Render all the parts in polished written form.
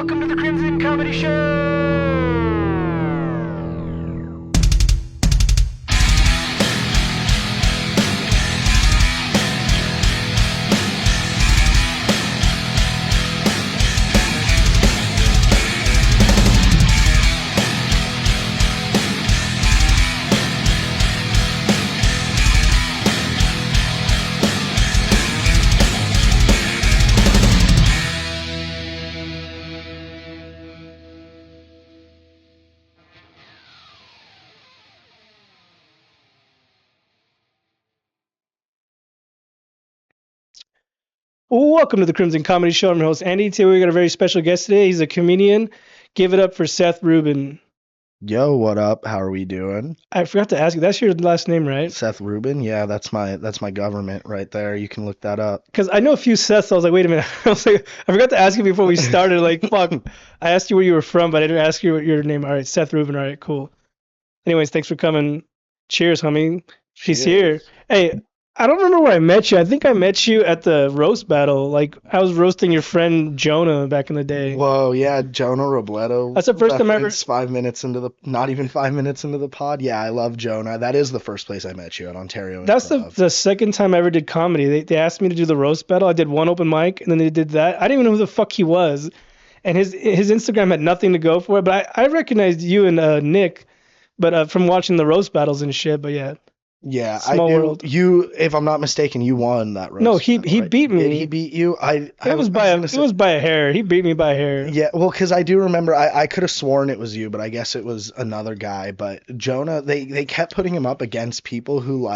Welcome to the Crimson Comedy Show! Welcome to the Crimson Comedy Show. I'm your host, Andy. Today we got a very special guest today. He's a comedian. Give it up for Seth Rubin. Yo, what up? How are we doing? I forgot to ask you, that's your last name, right? Seth Rubin? Yeah, that's my government right there. You can look that up. Because I know a few Seths. I was like, wait a minute. I forgot to ask you before we started. Like, fuck. I asked you where you were from, but I didn't ask you your name. All right, Seth Rubin. All right, cool. Anyways, thanks for coming. Cheers, homie. She's here. Hey, I don't remember where I met you. I think I met you at the roast battle. Like, I was roasting your friend Jonah back in the day. Whoa, yeah, Jonah Robledo. That's the first time I ever... It's 5 minutes into the... Not even 5 minutes into the pod. Yeah, I love Jonah. That is the first place I met you, at Ontario. That's the second time I ever did comedy. They asked me to do the roast battle. I did one open mic, and then they did that. I didn't even know who the fuck he was. And his Instagram had nothing to go for it. But I recognized you and Nick, but from watching the roast battles and shit. But yeah. Yeah, Small I do. world. You, if I'm not mistaken, you won that roast. No, he beat me. Did he beat you? It was by a hair. He beat me by a hair. Yeah, well, because I do remember, I could have sworn it was you, but I guess it was another guy. But Jonah, they kept putting him up against people who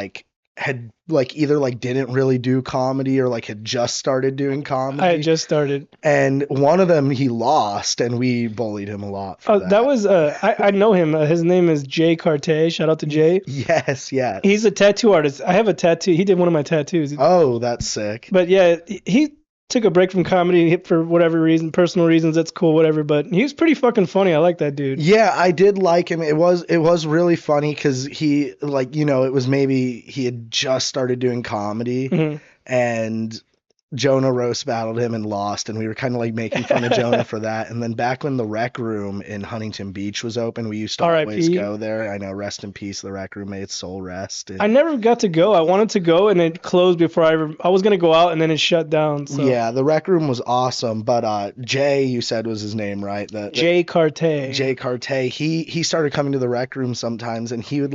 had either didn't really do comedy or had just started doing comedy. I had just started. And one of them he lost, and we bullied him a lot for that. That was I know him. His name is Jay Carte. Shout out to Jay. Yes. He's a tattoo artist. I have a tattoo. He did one of my tattoos. Oh, that's sick. But yeah, he took a break from comedy for whatever reason, personal reasons. That's cool, whatever. But he was pretty fucking funny. I like that dude. Yeah, I did like him. It was really funny because he it was maybe he had just started doing comedy, and Jonah roast battled him and lost, and we were kind of making fun of Jonah for that. And then back when the Rec Room in Huntington Beach was open, we used to always go there. I know, rest in peace, the Rec Room, may its soul rest. I never got to go. I wanted to go, and it closed before I was going to go out, and then it shut down. So. Yeah, the Rec Room was awesome, but Jay, you said was his name, right? Jay Carte. Jay Carte, he started coming to the Rec Room sometimes, and he would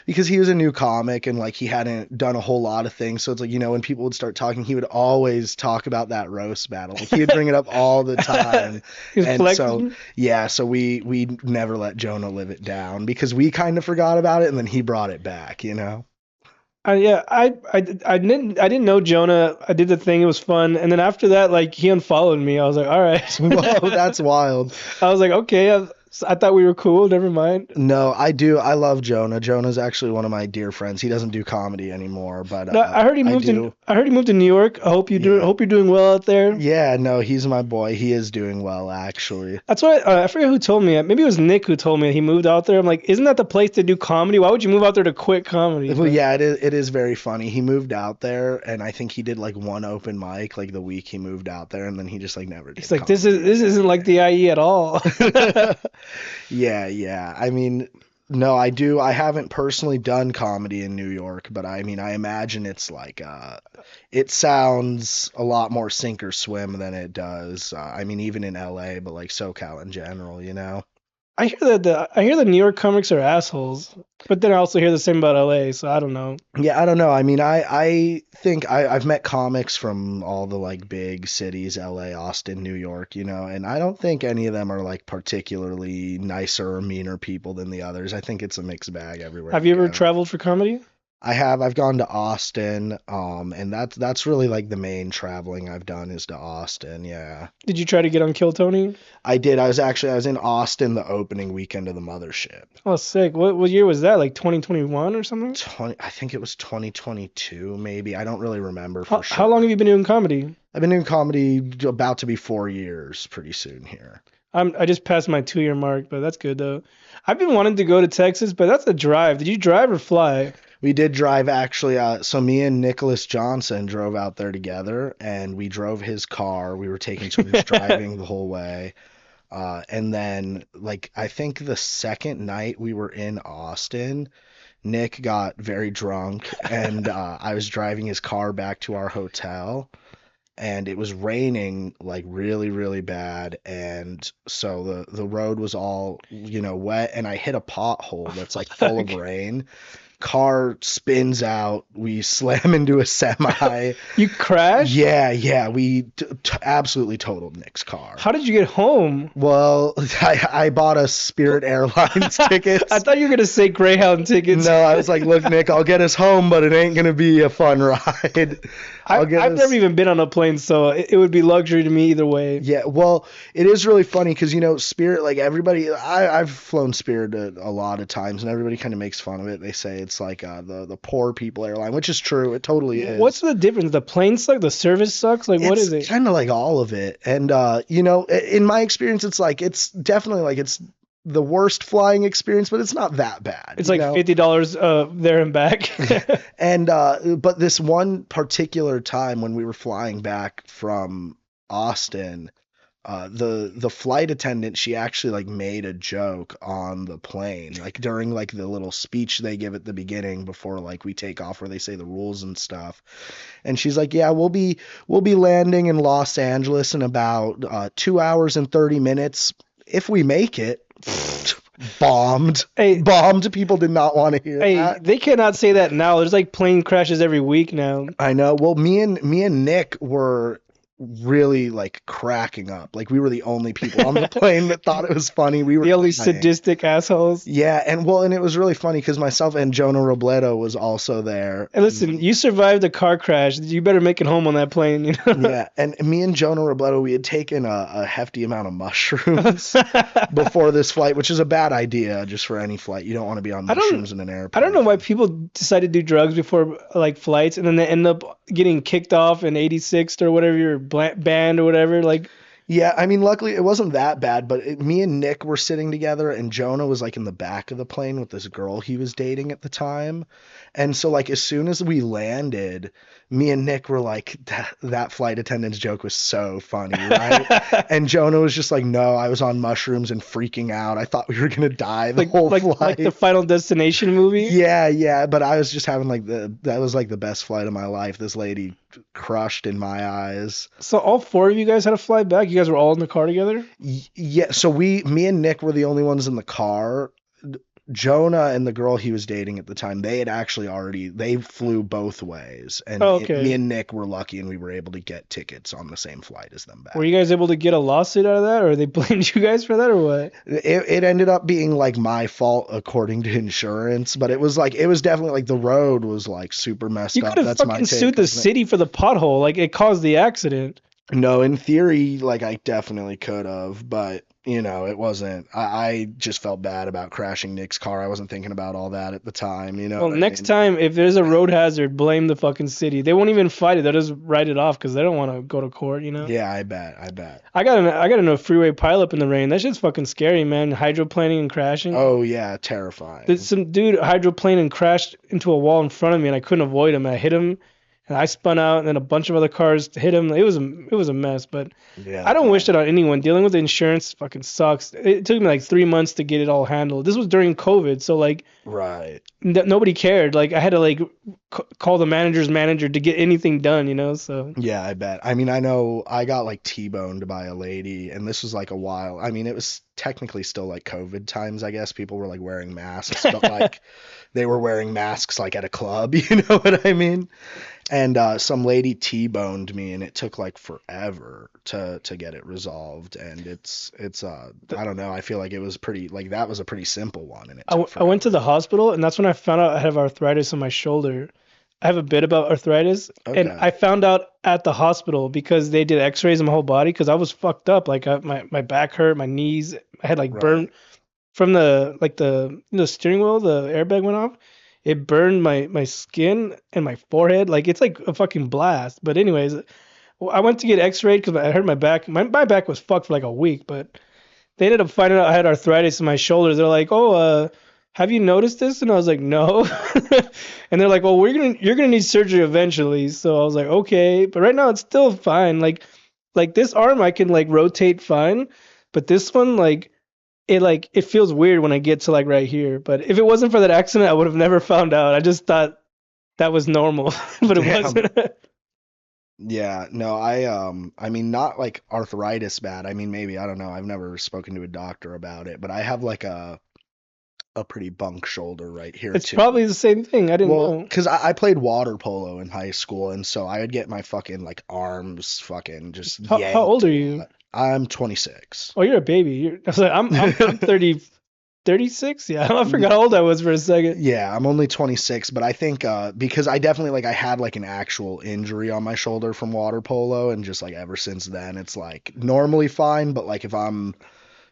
because he was a new comic, and he hadn't done a whole lot of things, so it's when people would start talking, he would always talk about that roast battle. He would bring it up all the time. And flexing. So we never let Jonah live it down because we kind of forgot about it, and then he brought it back, I didn't know Jonah. I did the thing. It was fun. And then after that, he unfollowed me. I was like, all right. Whoa, that's wild. I was like, okay. I thought we were cool. Never mind. No, I do. I love Jonah. Jonah's actually one of my dear friends. He doesn't do comedy anymore, but no, I heard he moved to New York. I hope hope you're doing well out there. Yeah, no, he's my boy. He is doing well, actually. That's why I forget who told me. Maybe it was Nick who told me he moved out there. I'm like, isn't that the place to do comedy? Why would you move out there to quit comedy? Well, yeah, it is very funny. He moved out there, and I think he did one open mic the week he moved out there, and then he just never did. He's like, this isn't like the IE at all. Yeah. I mean, no, I do. I haven't personally done comedy in New York, but I mean, I imagine it's it sounds a lot more sink or swim than it does. I mean, even in LA, but SoCal in general, I hear the New York comics are assholes, but then I also hear the same about LA, so I don't know. Yeah, I don't know. I mean, I think I've met comics from all the big cities, LA, Austin, New York, and I don't think any of them are particularly nicer or meaner people than the others. I think it's a mixed bag everywhere. Have you ever traveled for comedy? I have. I've gone to Austin, and that's really the main traveling I've done is to Austin. Yeah. Did you try to get on Kill Tony? I did. I was in Austin the opening weekend of the Mothership. Oh, sick. What year was that? 2021 or something? I think it was 2022, maybe. I don't really remember for sure. How long have you been doing comedy? I've been doing comedy about to be 4 years pretty soon here. I just passed my 2-year mark, but that's good though. I've been wanting to go to Texas, but that's a drive. Did you drive or fly? We did drive, actually. So me and Nicholas Johnson drove out there together, and we drove his car. We were taking turns driving the whole way. And then like I think the second night we were in Austin, Nick got very drunk and I was driving his car back to our hotel and it was raining like really really bad and so the road was all wet and I hit a pothole that's like full of rain. Car spins out, we slam into a semi. You crashed? Yeah, we absolutely totaled Nick's car. How did you get home? Well, I bought us Spirit Airlines tickets. I thought you were gonna say Greyhound tickets. No, I was like, look, Nick, I'll get us home, but it ain't gonna be a fun ride. I've never even been on a plane, so it would be luxury to me either way. Yeah, well, it is really funny because Spirit, like everybody, I've flown Spirit a lot of times, and everybody kind of makes fun of it. They say it's like the poor people airline, which is true. It totally is. What's the difference? The plane sucks. The service sucks. Like, what is it? It's kind of like all of it, and in my experience, it's definitely like it's the worst flying experience, but it's not that bad. It's like $50 there and back. And but this one particular time when we were flying back from Austin, the flight attendant, she actually like made a joke on the plane, like during like the little speech they give at the beginning before like we take off where they say the rules and stuff. And she's like, yeah, we'll be landing in Los Angeles in about 2 hours and 30 minutes if we make it. Bombed. Bombed. People did not want to hear that. They cannot say that now. There's like plane crashes every week now. I know. Well, me and Nick were really like cracking up. Like we were the only people on the plane that thought it was funny. We were the only sadistic assholes. Yeah, and it was really funny because myself and Jonah Robledo was also there. And listen, you survived a car crash. You better make it home on that plane. Yeah, and me and Jonah Robledo, we had taken a hefty amount of mushrooms before this flight, which is a bad idea just for any flight. You don't want to be on mushrooms in an airplane. I don't know why people decide to do drugs before like flights, and then they end up getting kicked off in 86th or whatever you're banned or whatever. Like, yeah, I mean, luckily it wasn't that bad, but me and Nick were sitting together and Jonah was like in the back of the plane with this girl he was dating at the time. And so like as soon as we landed, me and Nick were like, that flight attendant's joke was so funny, right? And Jonah was just like, no, I was on mushrooms and freaking out. I thought we were going to die the whole flight. Like the Final Destination movie? Yeah, but I was just having like that was like the best flight of my life. This lady crushed in my eyes. So all four of you guys had to fly back? You guys were all in the car together? Yeah, so me and Nick were the only ones in the car. Jonah and the girl he was dating at the time, they flew both ways. And me and Nick were lucky and we were able to get tickets on the same flight as them back. Were you guys able to get a lawsuit out of that, or they blamed you guys for that, or what? It ended up being like my fault according to insurance, but it was definitely like the road was like super messed up. You could have fucking sued the city for the pothole, like it caused the accident. No, in theory, like I definitely could have, but it wasn't. I just felt bad about crashing Nick's car. I wasn't thinking about all that at the time, Well, next time, if there's a road hazard, blame the fucking city. They won't even fight it. They'll just write it off because they don't want to go to court, Yeah, I bet. I got in a freeway pileup in the rain. That shit's fucking scary, man. Hydroplaning and crashing. Oh, yeah, terrifying. There's some dude hydroplaned and crashed into a wall in front of me, and I couldn't avoid him. I hit him. And I spun out, and then a bunch of other cars hit him. It was a mess, but yeah, I don't wish it on anyone. Dealing with the insurance fucking sucks. It took me like 3 months to get it all handled. This was during COVID, so like, right, nobody cared. Like I had to like call the manager's manager to get anything done, So yeah, I bet. I mean, I know I got like T-boned by a lady, and this was like a while. I mean, it was technically still like COVID times, I guess. People were like wearing masks, but like they were wearing masks like at a club. You know what I mean? And some lady T-boned me, and it took like forever to get it resolved. And it's I don't know. I feel like it was pretty like that was a pretty simple one. And I went to the hospital, and that's when I found out I have arthritis in my shoulder. I have a bit about arthritis, and I found out at the hospital because they did X-rays of my whole body because I was fucked up. Like my back hurt, my knees. I had like burn from the steering wheel. The airbag went off. It burned my skin and my forehead. Like, it's like a fucking blast. But anyways, I went to get x-rayed because I hurt my back. My back was fucked for like a week, but they ended up finding out I had arthritis in my shoulders. They're like, oh, have you noticed this? And I was like, no. And they're like, well, you're gonna need surgery eventually. So I was like, okay. But right now it's still fine. Like this arm I can like rotate fine. but this one it feels weird when I get to like right here. But if it wasn't for that accident, I would have never found out. I just thought that was normal, but it Damn. wasn't. Yeah, no, I mean not like arthritis bad. I mean maybe, I don't know. I've never spoken to a doctor about it, but I have like a pretty bunk shoulder right here It's too. probably the same thing. I didn't Well, know. because I played water polo in high school, and so I would get my fucking like arms fucking just How yanked old are a you? lot. I'm 26. Oh, you're a baby. I was like, I'm 30, 36. Yeah, I forgot how old I was for a second. Yeah, I'm only 26, but I think because I definitely like I had like an actual injury on my shoulder from water polo, and just like ever since then it's like normally fine, but like if I'm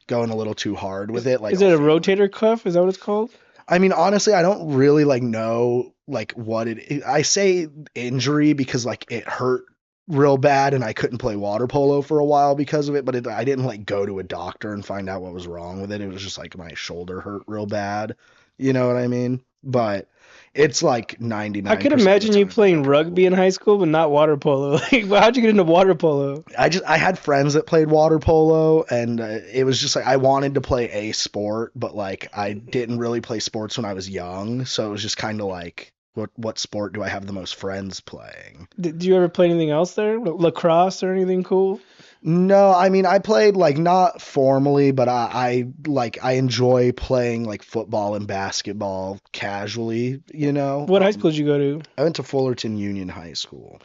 going a little too hard with it, like Is I'll it a feel it. rotator cuff? Is that what it's called? I mean, honestly, I don't really like know like what I say injury because like it hurt real bad and I couldn't play water polo for a while because of it, but I didn't like go to a doctor and find out what was wrong with it. It was just like my shoulder hurt real bad. You know what I mean? But it's like I could 99% of the imagine you time playing controllable. rugby in high school, but not water polo. Like, how'd you get into water polo? I had friends that played water polo, and it was just like I wanted to play a sport, but like I didn't really play sports when I was young, so it was just kind of like what sport do I have the most friends playing? Did you ever play anything else there? Lacrosse or anything cool? No, I mean I played like not formally, but I like I enjoy playing like football and basketball casually, you know. What high school did you go to? I went to Fullerton Union High School.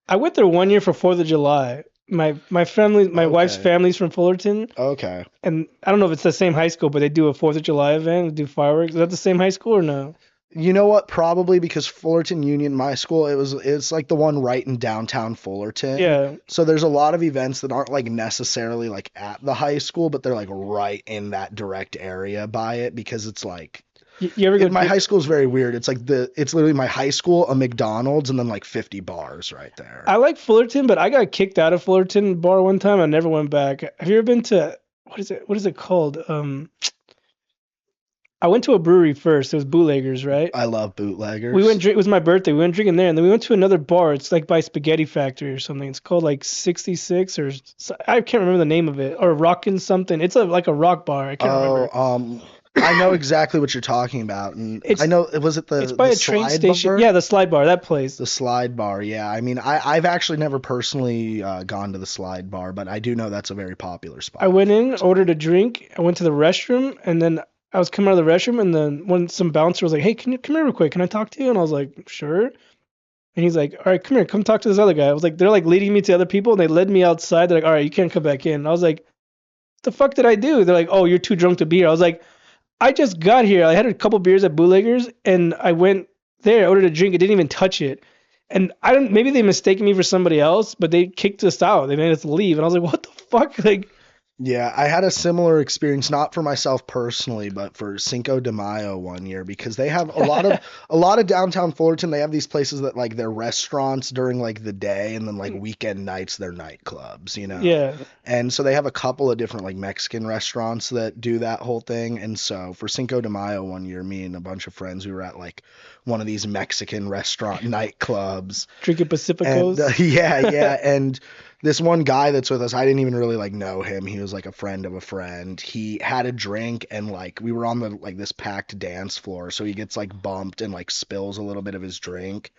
I went there 1 year for 4th of July. My family, my wife's Okay. family's from Fullerton, Okay. and I don't know if it's the same high school, but they do a 4th of July event, do fireworks. Is that the same high school or no? You know what? Probably because Fullerton Union, my school, it's like the one right in downtown Fullerton. Yeah. So there's a lot of events that aren't like necessarily like at the high school, but they're like right in that direct area by it because it's like You ever go? my high school is very weird. It's like it's literally my high school, a McDonald's, and then like 50 bars right there. I like Fullerton, but I got kicked out of Fullerton bar one time. I never went back. Have you ever been to what is it? What is it called? I went to a brewery first. It was Bootleggers, right? I love bootleggers. We went drink. It was my birthday. We went drinking there, and then we went to another bar. It's like by Spaghetti Factory or something. It's called like 66 or I can't remember the name of it, or Rockin' something. It's like a rock bar. I can't remember. I know exactly what you're talking about, and It's I know was it it's by the a train slide station. bar? Yeah, the slide bar. That place. The slide bar, yeah. I mean, I've actually never personally gone to the slide bar, but I do know that's a very popular spot. I went in, ordered a drink. I went to the restroom, and then I was coming out of the restroom, and then some bouncer was like, "Hey, can you come here real quick? Can I talk to you?" And I was like, "Sure." And he's like, "All right, come here, come talk to this other guy." I was like, they're like leading me to other people, and they led me outside. They're like, "All right, you can't come back in." And I was like, "The fuck did I do?" They're like, "Oh, you're too drunk to be here." I was like, "I just got here. I had a couple beers at Bootleggers, and I went there, ordered a drink. It didn't even touch it." And I don't. Maybe they mistaken me for somebody else, but they kicked us out. They made us leave, and I was like, "What the fuck?" Like, Yeah, I had a similar experience, not for myself personally, but for Cinco de Mayo one year because they have a lot of downtown Fullerton. They have these places that like they're restaurants during like the day, and then like weekend nights they're nightclubs, you know. yeah, And so they have a couple of different like Mexican restaurants that do that whole thing. And so for Cinco de Mayo one year, me and a bunch of friends, we were at like one of these Mexican restaurant nightclubs. drinking And Pacificos. yeah. And this one guy that's with us, I didn't even really like know him. He was like a friend of a friend. He had a drink and like we were on the like this packed dance floor, so he gets like bumped and like spills a little bit of his drink.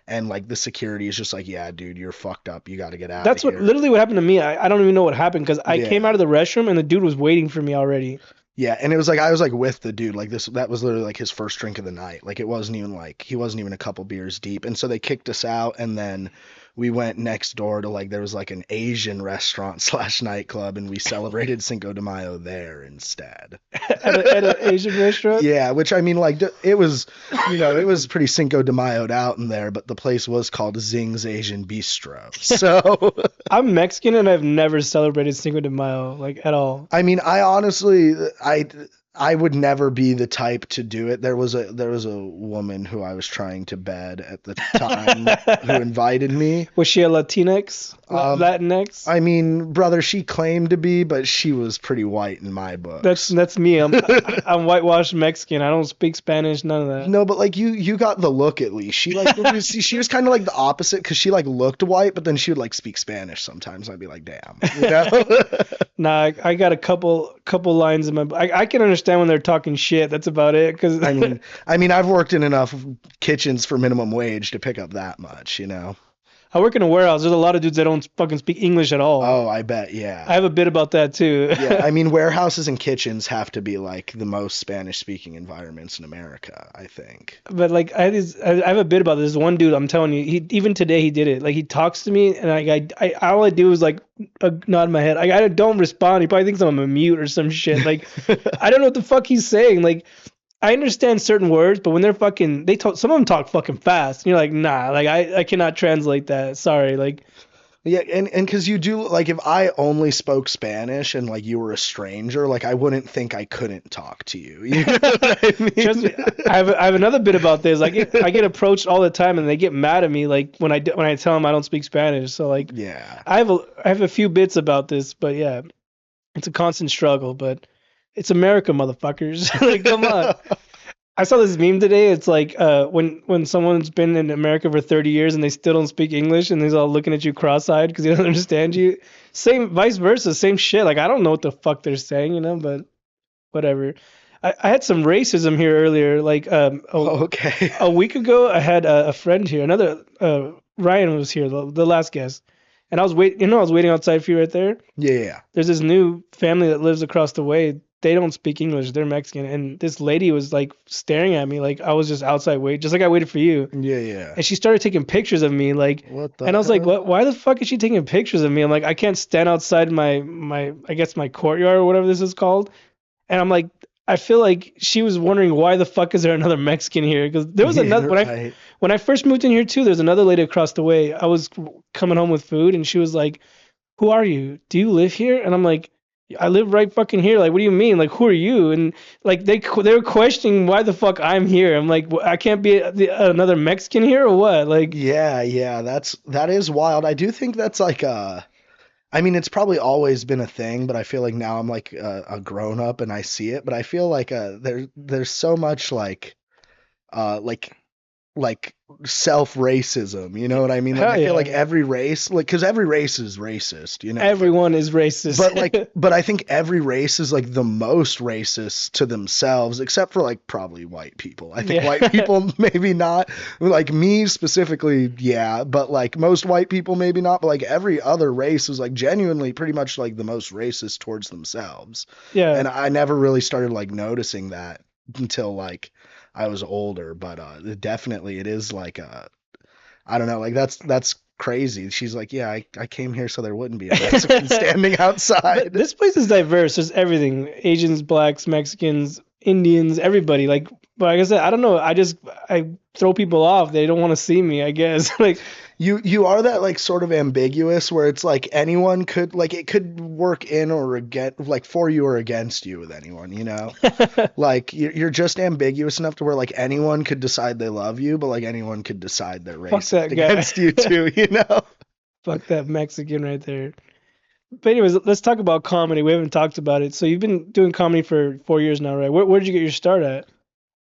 And like the security is just like, yeah, dude, you're fucked up. You got to get out That's of what here. literally what happened to me. I don't even know what happened because I came Yeah. out of the restroom and the dude was waiting for me already. Yeah, and it was like I was like with the dude, like this that was literally like his first drink of the night. Like it wasn't even like he wasn't even a couple beers deep. And so they kicked us out and then we went next door to like there was like an Asian restaurant slash nightclub and we celebrated Cinco de Mayo there instead. At an Asian restaurant. Yeah, which I mean like it was it was pretty Cinco de Mayo'd out in there, but the place was called Zing's Asian Bistro. So I'm Mexican and I've never celebrated Cinco de Mayo like at all. I mean, I honestly, I would never be the type to do it. There was a woman who I was trying to bed at the time who invited me. Was she a Latinx? Um, Latinx? I mean, brother, she claimed to be, but she was pretty white in my books. That's me. I'm whitewashed Mexican. I don't speak Spanish. None of that. No, but like you got the look at least. She like she was kind of like the opposite because she like looked white, but then she would like speak Spanish sometimes. I'd be like, damn, you know. Nah, I got a couple lines in my. I can understand when they're talking shit. That's about it. Cause I mean, I've worked in enough kitchens for minimum wage to pick up that much, you know. I work in a warehouse. There's a lot of dudes that don't fucking speak English at all. Oh, I bet, yeah. I have a bit about that too. Yeah, I mean, warehouses and kitchens have to be like the most Spanish-speaking environments in America, I think. But like I have a bit about this one dude. I'm telling you, he even today he did it. Like he talks to me, and I all I do is like nod my head. I don't respond. He probably thinks I'm a mute or some shit. Like I don't know what the fuck he's saying. Like I understand certain words, but when they're fucking, some of them talk fucking fast. And you're like, nah, like I cannot translate that. Sorry, like. Yeah, and because you do like if I only spoke Spanish and like you were a stranger, like I wouldn't think I couldn't talk to you. You know what I mean? Trust me, I have another bit about this. I get approached all the time, and they get mad at me like when I tell them I don't speak Spanish. So like, Yeah. I have a few bits about this, but yeah, it's a constant struggle. But it's America, motherfuckers. Like, come on. I saw this meme today. It's like when someone's been in America for 30 years and they still don't speak English and he's all looking at you cross-eyed because he doesn't understand you. Same, vice versa, same shit. Like I don't know what the fuck they're saying, you know, but whatever. I had some racism here earlier. Like Okay. a week ago, I had a friend here. Another Ryan was here, the last guest, and I was I was waiting outside for you right there. Yeah. There's this new family that lives across the way. They don't speak English. They're Mexican. And this lady was like staring at me like I was just outside waiting, just like I waited for you. Yeah. And she started taking pictures of me like What the and I was like, hell? "What? Why the fuck is she taking pictures of me?" I'm like, "I can't stand outside my I guess my courtyard or whatever this is called." And I'm like, I feel like she was wondering why the fuck is there another Mexican here? Because there was another Right. when I first moved in here too. There's another lady across the way. I was coming home with food, and she was like, "Who are you? Do you live here?" And I'm like, "I live right fucking here." Like, what do you mean? Like, who are you? And like they were questioning why the fuck I'm here. I'm like, I can't be another Mexican here or what? Like, Yeah, that is wild. I do think that's like I mean, it's probably always been a thing, but I feel like now I'm like a grown up and I see it, but I feel like there's so much like like self racism, you know what I mean? Like hell I feel yeah. like every race, like because every race is racist, you know. Everyone is racist. But I think every race is like the most racist to themselves, except for like probably white people. I think Yeah. white people maybe not. Like me specifically, yeah, but like most white people maybe not. But like every other race is like genuinely pretty much like the most racist towards themselves. Yeah. And I never really started like noticing that until like I was older. But definitely it is like I don't know, like that's crazy. She's like, yeah, I came here so there wouldn't be a Mexican standing But outside. this place is diverse. There's everything: Asians, blacks, Mexicans, Indians, everybody. Like, but like I said, I don't know. I throw people off. They don't want to see me, I guess. Like, You are that like sort of ambiguous where it's like anyone could like it could work in or against like for you or against you with anyone, you know? Like you're just ambiguous enough to where like anyone could decide they love you, but like anyone could decide they're Fuck racist that guy. against you too, you know? fuck that Mexican right there. But anyways, let's talk about comedy. We haven't talked about it. So you've been doing comedy for 4 years now, right? Where did you get your start at?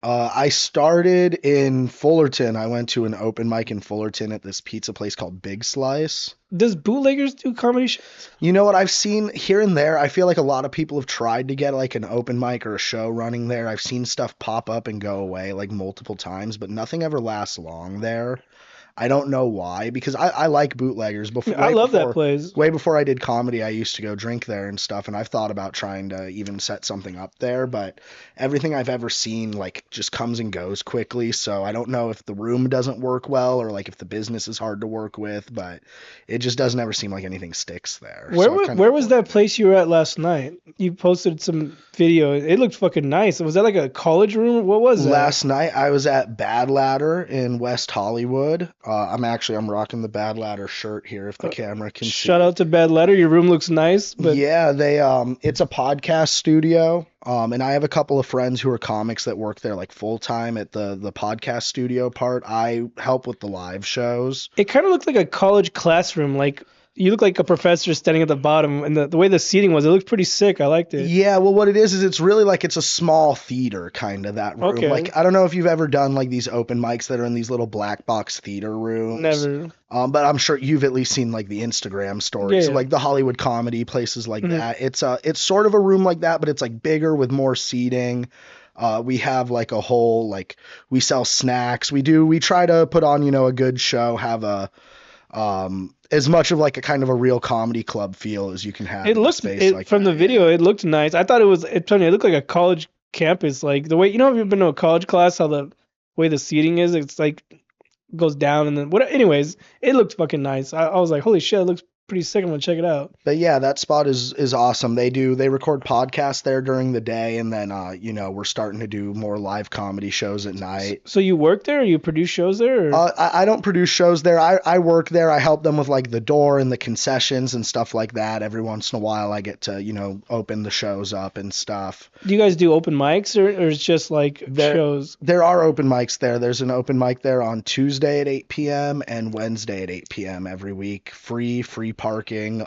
I started in Fullerton. I went to an open mic in Fullerton at this pizza place called Big Slice. Does Bootleggers do comedy shows? You know what I've seen here and there? I feel like a lot of people have tried to get like an open mic or a show running there. I've seen stuff pop up and go away like multiple times, but nothing ever lasts long there. I don't know why, because I like Bootleggers. I love that place. Way before I did comedy, I used to go drink there and stuff, and I've thought about trying to even set something up there, but everything I've ever seen like just comes and goes quickly, so I don't know if the room doesn't work well or like if the business is hard to work with, but it just doesn't ever seem like anything sticks there. Where was that place you were at last night? You posted some video. It looked fucking nice. Was that like a college room? What was that? Last night I was at Bad Ladder in West Hollywood. I'm rocking the Bad Ladder shirt here if the camera can see. Shout out to Bad Letter. Your room looks nice, but Yeah, it's a podcast studio. And I have a couple of friends who are comics that work there like full time at the podcast studio part. I help with the live shows. It kind of looked like a college classroom. Like you look like a professor standing at the bottom, and the way the seating was, it looked pretty sick. I liked it. Yeah, well, what it is it's really like it's a small theater kind of that room. Okay. Like I don't know if you've ever done like these open mics that are in these little black box theater rooms. Never. But I'm sure you've at least seen like the Instagram stories Yeah. of like the Hollywood comedy places like Mhm. that. It's sort of a room like that, but it's like bigger with more seating. We have like a whole like we sell snacks. We try to put on, a good show, have a as much of like a kind of a real comedy club feel as you can have It in a looked space like from that, the video. It looked nice. I thought it was. It looked like a college campus. Like the way if you've been to a college class, how the way the seating is, it's like goes down and then what. Anyways, it looked fucking nice. I was like, holy shit, it looks pretty sick. I'm gonna check it out. But yeah, that spot is awesome. They record podcasts there during the day, and then we're starting to do more live comedy shows at night. So you work there? Or you produce shows there? Or? I don't produce shows there. I work there. I help them with like the door and the concessions and stuff like that. Every once in a while, I get to open the shows up and stuff. Do you guys do open mics or it's just like shows? There are open mics there. There's an open mic there on Tuesday at 8 p.m. and Wednesday at 8 p.m. every week. Free parking.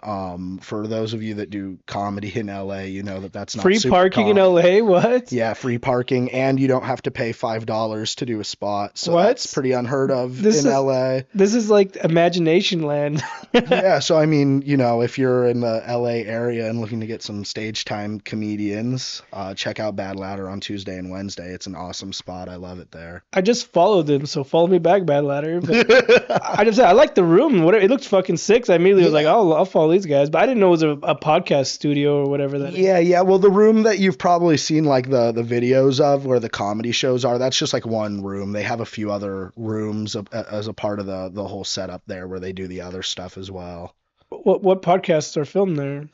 For those of you that do comedy in LA, you know that's not free super parking in LA. What? Yeah, free parking, and you don't have to pay $5 to do a spot. So What? that's pretty unheard of in LA. This is like imagination land. Yeah, so I mean, if you're in the LA area and looking to get some stage time comedians, check out Bad Ladder on Tuesday and Wednesday. It's an awesome spot. I love it there. I just followed them, so follow me back, Bad Ladder. But I just said I like the room. Whatever, it looked fucking sick. So I immediately was like, I'll follow these guys. But I didn't know it was a podcast studio or whatever that is. Yeah. Well, the room that you've probably seen like the videos of where the comedy shows are, that's just like one room. They have a few other rooms as a part of the whole setup there where they do the other stuff as well. What podcasts are filmed there?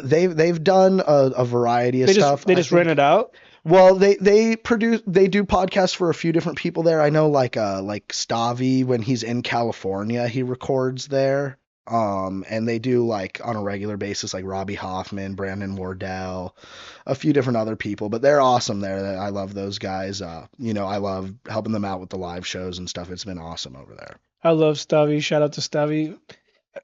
They've done a variety of stuff. They just rent it out. Well, they do podcasts for a few different people there. I know like Stavi, when he's in California, he records there. And they do like on a regular basis, like Robbie Hoffman, Brandon Wardell, a few different other people, but they're awesome there. I love those guys. I love helping them out with the live shows and stuff. It's been awesome over there. I love Stavi. Shout out to Stavi.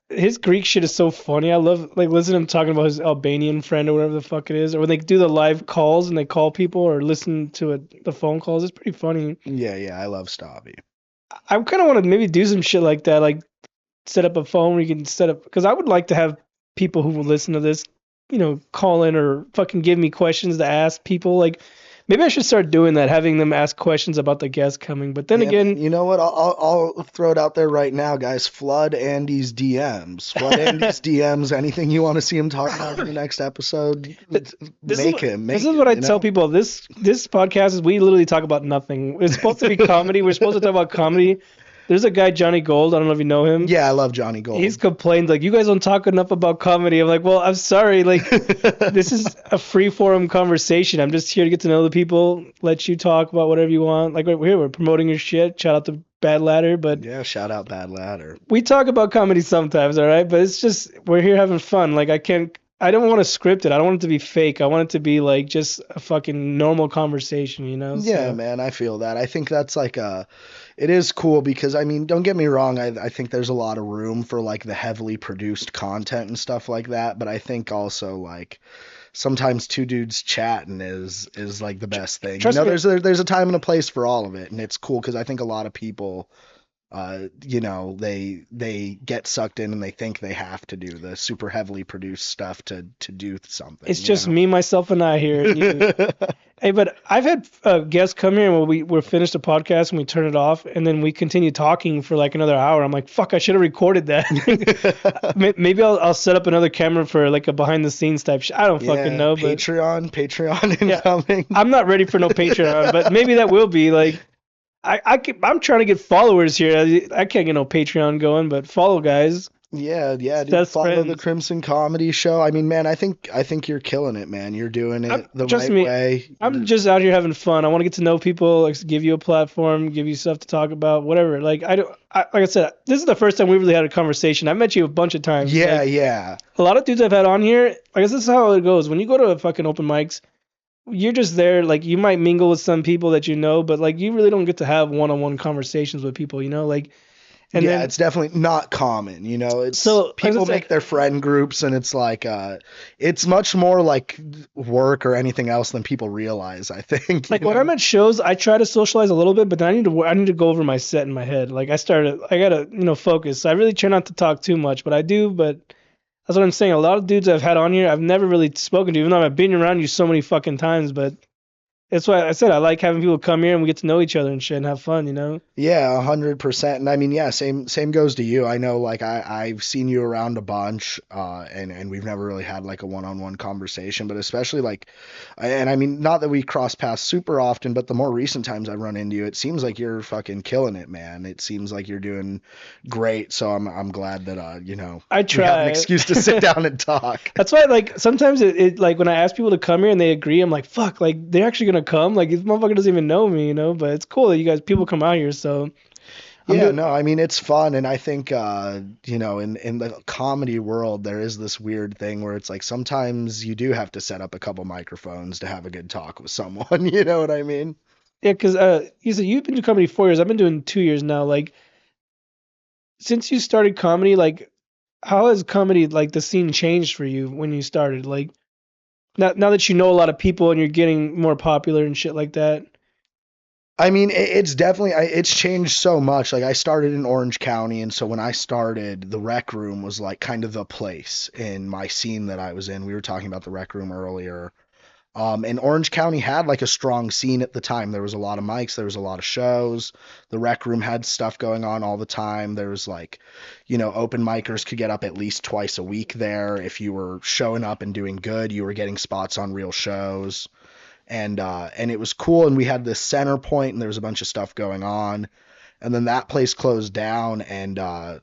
His Greek shit is so funny. I love like listening to him talking about his Albanian friend or whatever the fuck it is, or when they do the live calls and they call people or listen to the phone calls. It's pretty funny. Yeah, I love Stavi. I kind of want to maybe do some shit like that, like set up a phone where you can set up, because I would like to have people who will listen to this, call in or fucking give me questions to ask people. Like maybe I should start doing that, having them ask questions about the guests coming. But then again, you know what? I'll throw it out there right now, guys. Flood Andy's DMs. Flood Andy's DMs. Anything you want to see him talk about in the next episode, This is what I tell people. This podcast is, we literally talk about nothing. It's supposed to be comedy. We're supposed to talk about comedy. There's a guy, Johnny Gold. I don't know if you know him. Yeah, I love Johnny Gold. He's complained like, you guys don't talk enough about comedy. I'm like, well, I'm sorry. Like, this is a free forum conversation. I'm just here to get to know the people, let you talk about whatever you want. Like, we're promoting your shit. Shout out to Bad Ladder. But yeah, shout out Bad Ladder. We talk about comedy sometimes, all right? But it's just, we're here having fun. Like, I don't want to script it. I don't want it to be fake. I want it to be like just a fucking normal conversation, Yeah, man, I feel that. I think that's like it is cool because, I mean, don't get me wrong. I think there's a lot of room for like the heavily produced content and stuff like that. But I think also like sometimes two dudes chatting is like the best thing. Trust me. There's a time and a place for all of it. And it's cool because I think a lot of people, they get sucked in and they think they have to do the super heavily produced stuff to do something. It's just me, myself, and I here. Hey, but I've had guests come here and we're finished the podcast and we turn it off and then we continue talking for like another hour. I'm like, fuck, I should have recorded that. Maybe I'll set up another camera for like a behind the scenes type shit. I don't fucking know. But Patreon incoming. Yeah, I'm not ready for no Patreon, but maybe that will be like. I'm trying to get followers here. I can't get no Patreon going, but follow guys. Yeah, dude. Follow the Crimson Comedy Show. I mean, man, I think you're killing it, man. You're doing it the right way. I'm just out here having fun. I want to get to know people, like, give you a platform, give you stuff to talk about, whatever. Like like I said, this is the first time we really had a conversation. I met you a bunch of times. Yeah. A lot of dudes I've had on here. I guess this is how it goes. When you go to fucking open mics, you're just there, like you might mingle with some people that you know, but like you really don't get to have one-on-one conversations with people, like, and Yeah, then it's definitely not common, it's so like I people said, make their friend groups and it's like it's much more like work or anything else than people realize, I think, like when I'm at shows, I try to socialize a little bit, but then I need to go over my set in my head. Like I gotta focus. I really try not to talk too much, but I do. But that's what I'm saying. A lot of dudes I've had on here, I've never really spoken to, even though I've been around you so many fucking times. But that's why I said I like having people come here and we get to know each other and shit and have fun. Yeah, 100%. And I mean, yeah, same goes to you. I know, like I've seen you around a bunch, and we've never really had like a one-on-one conversation, but especially like, and I mean, not that we cross paths super often, but the more recent times I've run into you, it seems like you're fucking killing it, man. It seems like you're doing great. So I'm glad that I we have an try. excuse to sit down and talk. That's why, like, sometimes it like when I ask people to come here and they agree, I'm like, fuck, like they're actually gonna come. Like this motherfucker doesn't even know me. But it's cool that people come out here. So I'm Yeah, doing. no, I mean it's fun, and I think in the comedy world there is this weird thing where it's like sometimes you do have to set up a couple microphones to have a good talk with someone, you know what I mean? Yeah, because you said you've been doing comedy 4 years. I've been doing 2 years now. Like since you started comedy, like how has comedy like the scene changed for you when you started? Like now that you know a lot of people and you're getting more popular and shit like that. I mean, it's definitely it's changed so much. Like I started in Orange County, and so when I started, the Rec Room was like kind of the place in my scene that I was in. We were talking about the Rec Room earlier. And Orange County had like a strong scene at the time. There was a lot of mics, there was a lot of shows. The Rec Room had stuff going on all the time. There was like, open micers could get up at least twice a week there. If you were showing up and doing good, you were getting spots on real shows. And it was cool. And we had this center point, and there was a bunch of stuff going on. And then that place closed down, and the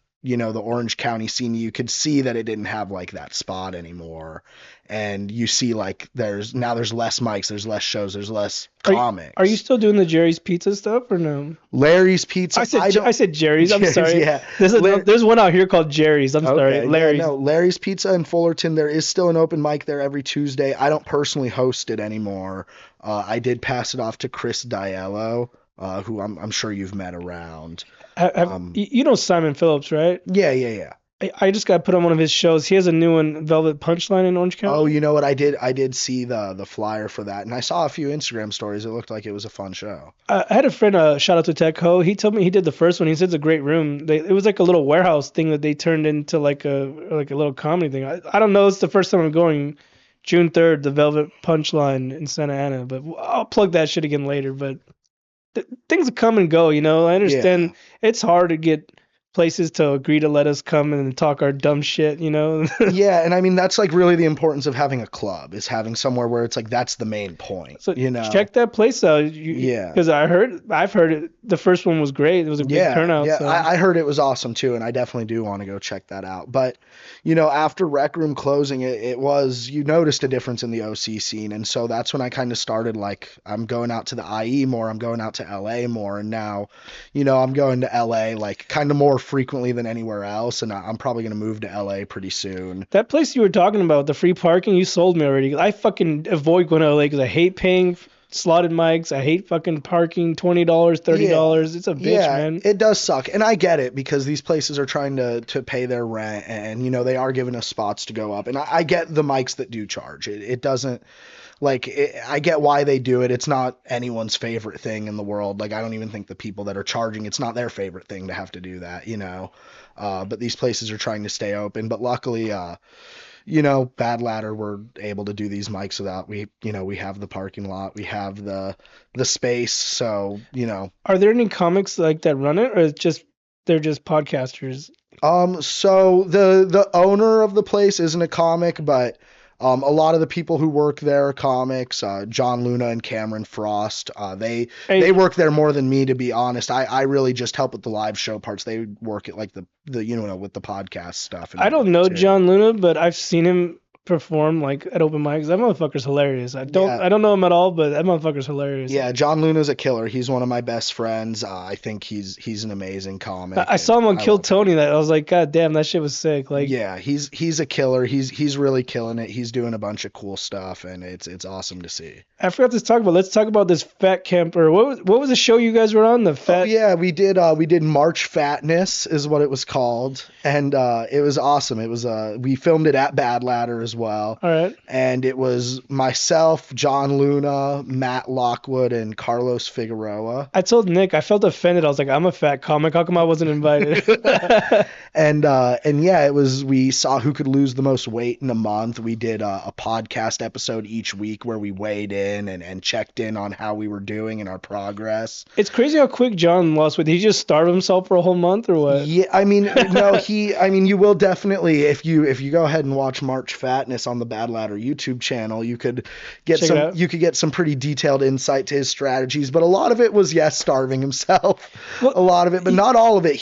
Orange County scene, you could see that it didn't have like that spot anymore. And you see like there's less mics, there's less shows, there's less Are you comics. still doing the Jerry's Pizza stuff or no? Larry's Pizza, I I don't. said Jerry's. I'm sorry. Yeah. There's one out here called Jerry's. I'm sorry, Okay, yeah, Larry's. no, Larry's Pizza in Fullerton. There is still an open mic there every Tuesday. I don't personally host it anymore. I did pass it off to Chris Diallo, who I'm sure you've met around. You know Simon Phillips, right? Yeah, yeah, yeah. I just got put on one of his shows. He has a new one, Velvet Punchline in Orange Oh, County. you know what? I did see the flyer for that, and I saw a few Instagram stories. It looked like it was a fun show. I had a friend, shout out to Tech Ho. He told me he did the first one. He said it's a great room. It was like a little warehouse thing that they turned into like a little comedy thing. I don't know. It's the first time I'm going. June 3rd, the Velvet Punchline in Santa Ana. But I'll plug that shit again later. But things come and go. I Yeah. understand it's hard to get places to agree to let us come and talk our dumb shit. Yeah, and I mean that's like really the importance of having a club is having somewhere where it's like that's the main point, So you know? check that place out. Yeah. Because I've heard it. The first one was great. It was a big Yeah, turnout. yeah, So I heard it was awesome too, and I definitely do want to go check that out. But, after Rec Room closing, it was, you noticed a difference in the OC scene. And so that's when I kind of started like, I'm going out to the IE more, I'm going out to LA more. And now, I'm going to LA like kind of more frequently than anywhere else. And I'm probably going to move to LA pretty soon. that place you were talking about, the free parking, you sold me already. I fucking avoid going to LA because I hate paying slotted mics. I hate fucking parking, $20, Yeah. $30. It's a bitch, Yeah, man. it does suck. And I get it because these places are trying to pay their rent and they are giving us spots to go up. And I get the mics that do charge. It doesn't like I get why they do it. It's not anyone's favorite thing in the world. Like I don't even think the people that are charging, it's not their favorite thing to have to do that. But these places are trying to stay open. But luckily, Bad Ladder, we're able to do these mics without we have the parking lot, we have the space, so. Are there any comics like that run it, or they're just podcasters? So the owner of the place isn't a comic, but a lot of the people who work there are comics. John Luna and Cameron Frost. They Hey, work there more than me, to be honest. I really just help with the live show parts. They work at like the with the podcast stuff and I don't whatnot know too. John Luna, but I've seen him. perform like at open mics. That motherfucker's hilarious. I Yeah. don't know him at all, but that motherfucker's hilarious. Yeah, John Luna's a killer. He's one of my best friends. I think he's an amazing comic. I saw him on and I Kill love him. Tony. That I was like, God damn, that shit was sick. Like, Yeah, he's a killer. He's really killing it. He's doing a bunch of cool stuff, and it's awesome to see. I forgot to talk about. Let's talk about this fat camp or what was the show you guys were on? The fat. Oh yeah, we did March Fatness is what it was called, and it was awesome. It was we filmed it at Bad Ladder as well. All right. And it was myself, John Luna, Matt Lockwood, and Carlos Figueroa. I told Nick I felt offended. I was like, I'm a fat comic. How come I wasn't invited? And yeah, it was. We saw who could lose the most weight in a month. We did a podcast episode each week where we weighed in and checked in on how we were doing and our progress. It's crazy how quick John lost weight. Did he just starve himself for a whole month or what? Yeah, I mean, no, you will definitely if you go ahead and watch March Fatness on the Bad Ladder YouTube channel, you could get some pretty detailed insight to his strategies. But a lot of it was starving himself. Well, a lot of it, but not all of it.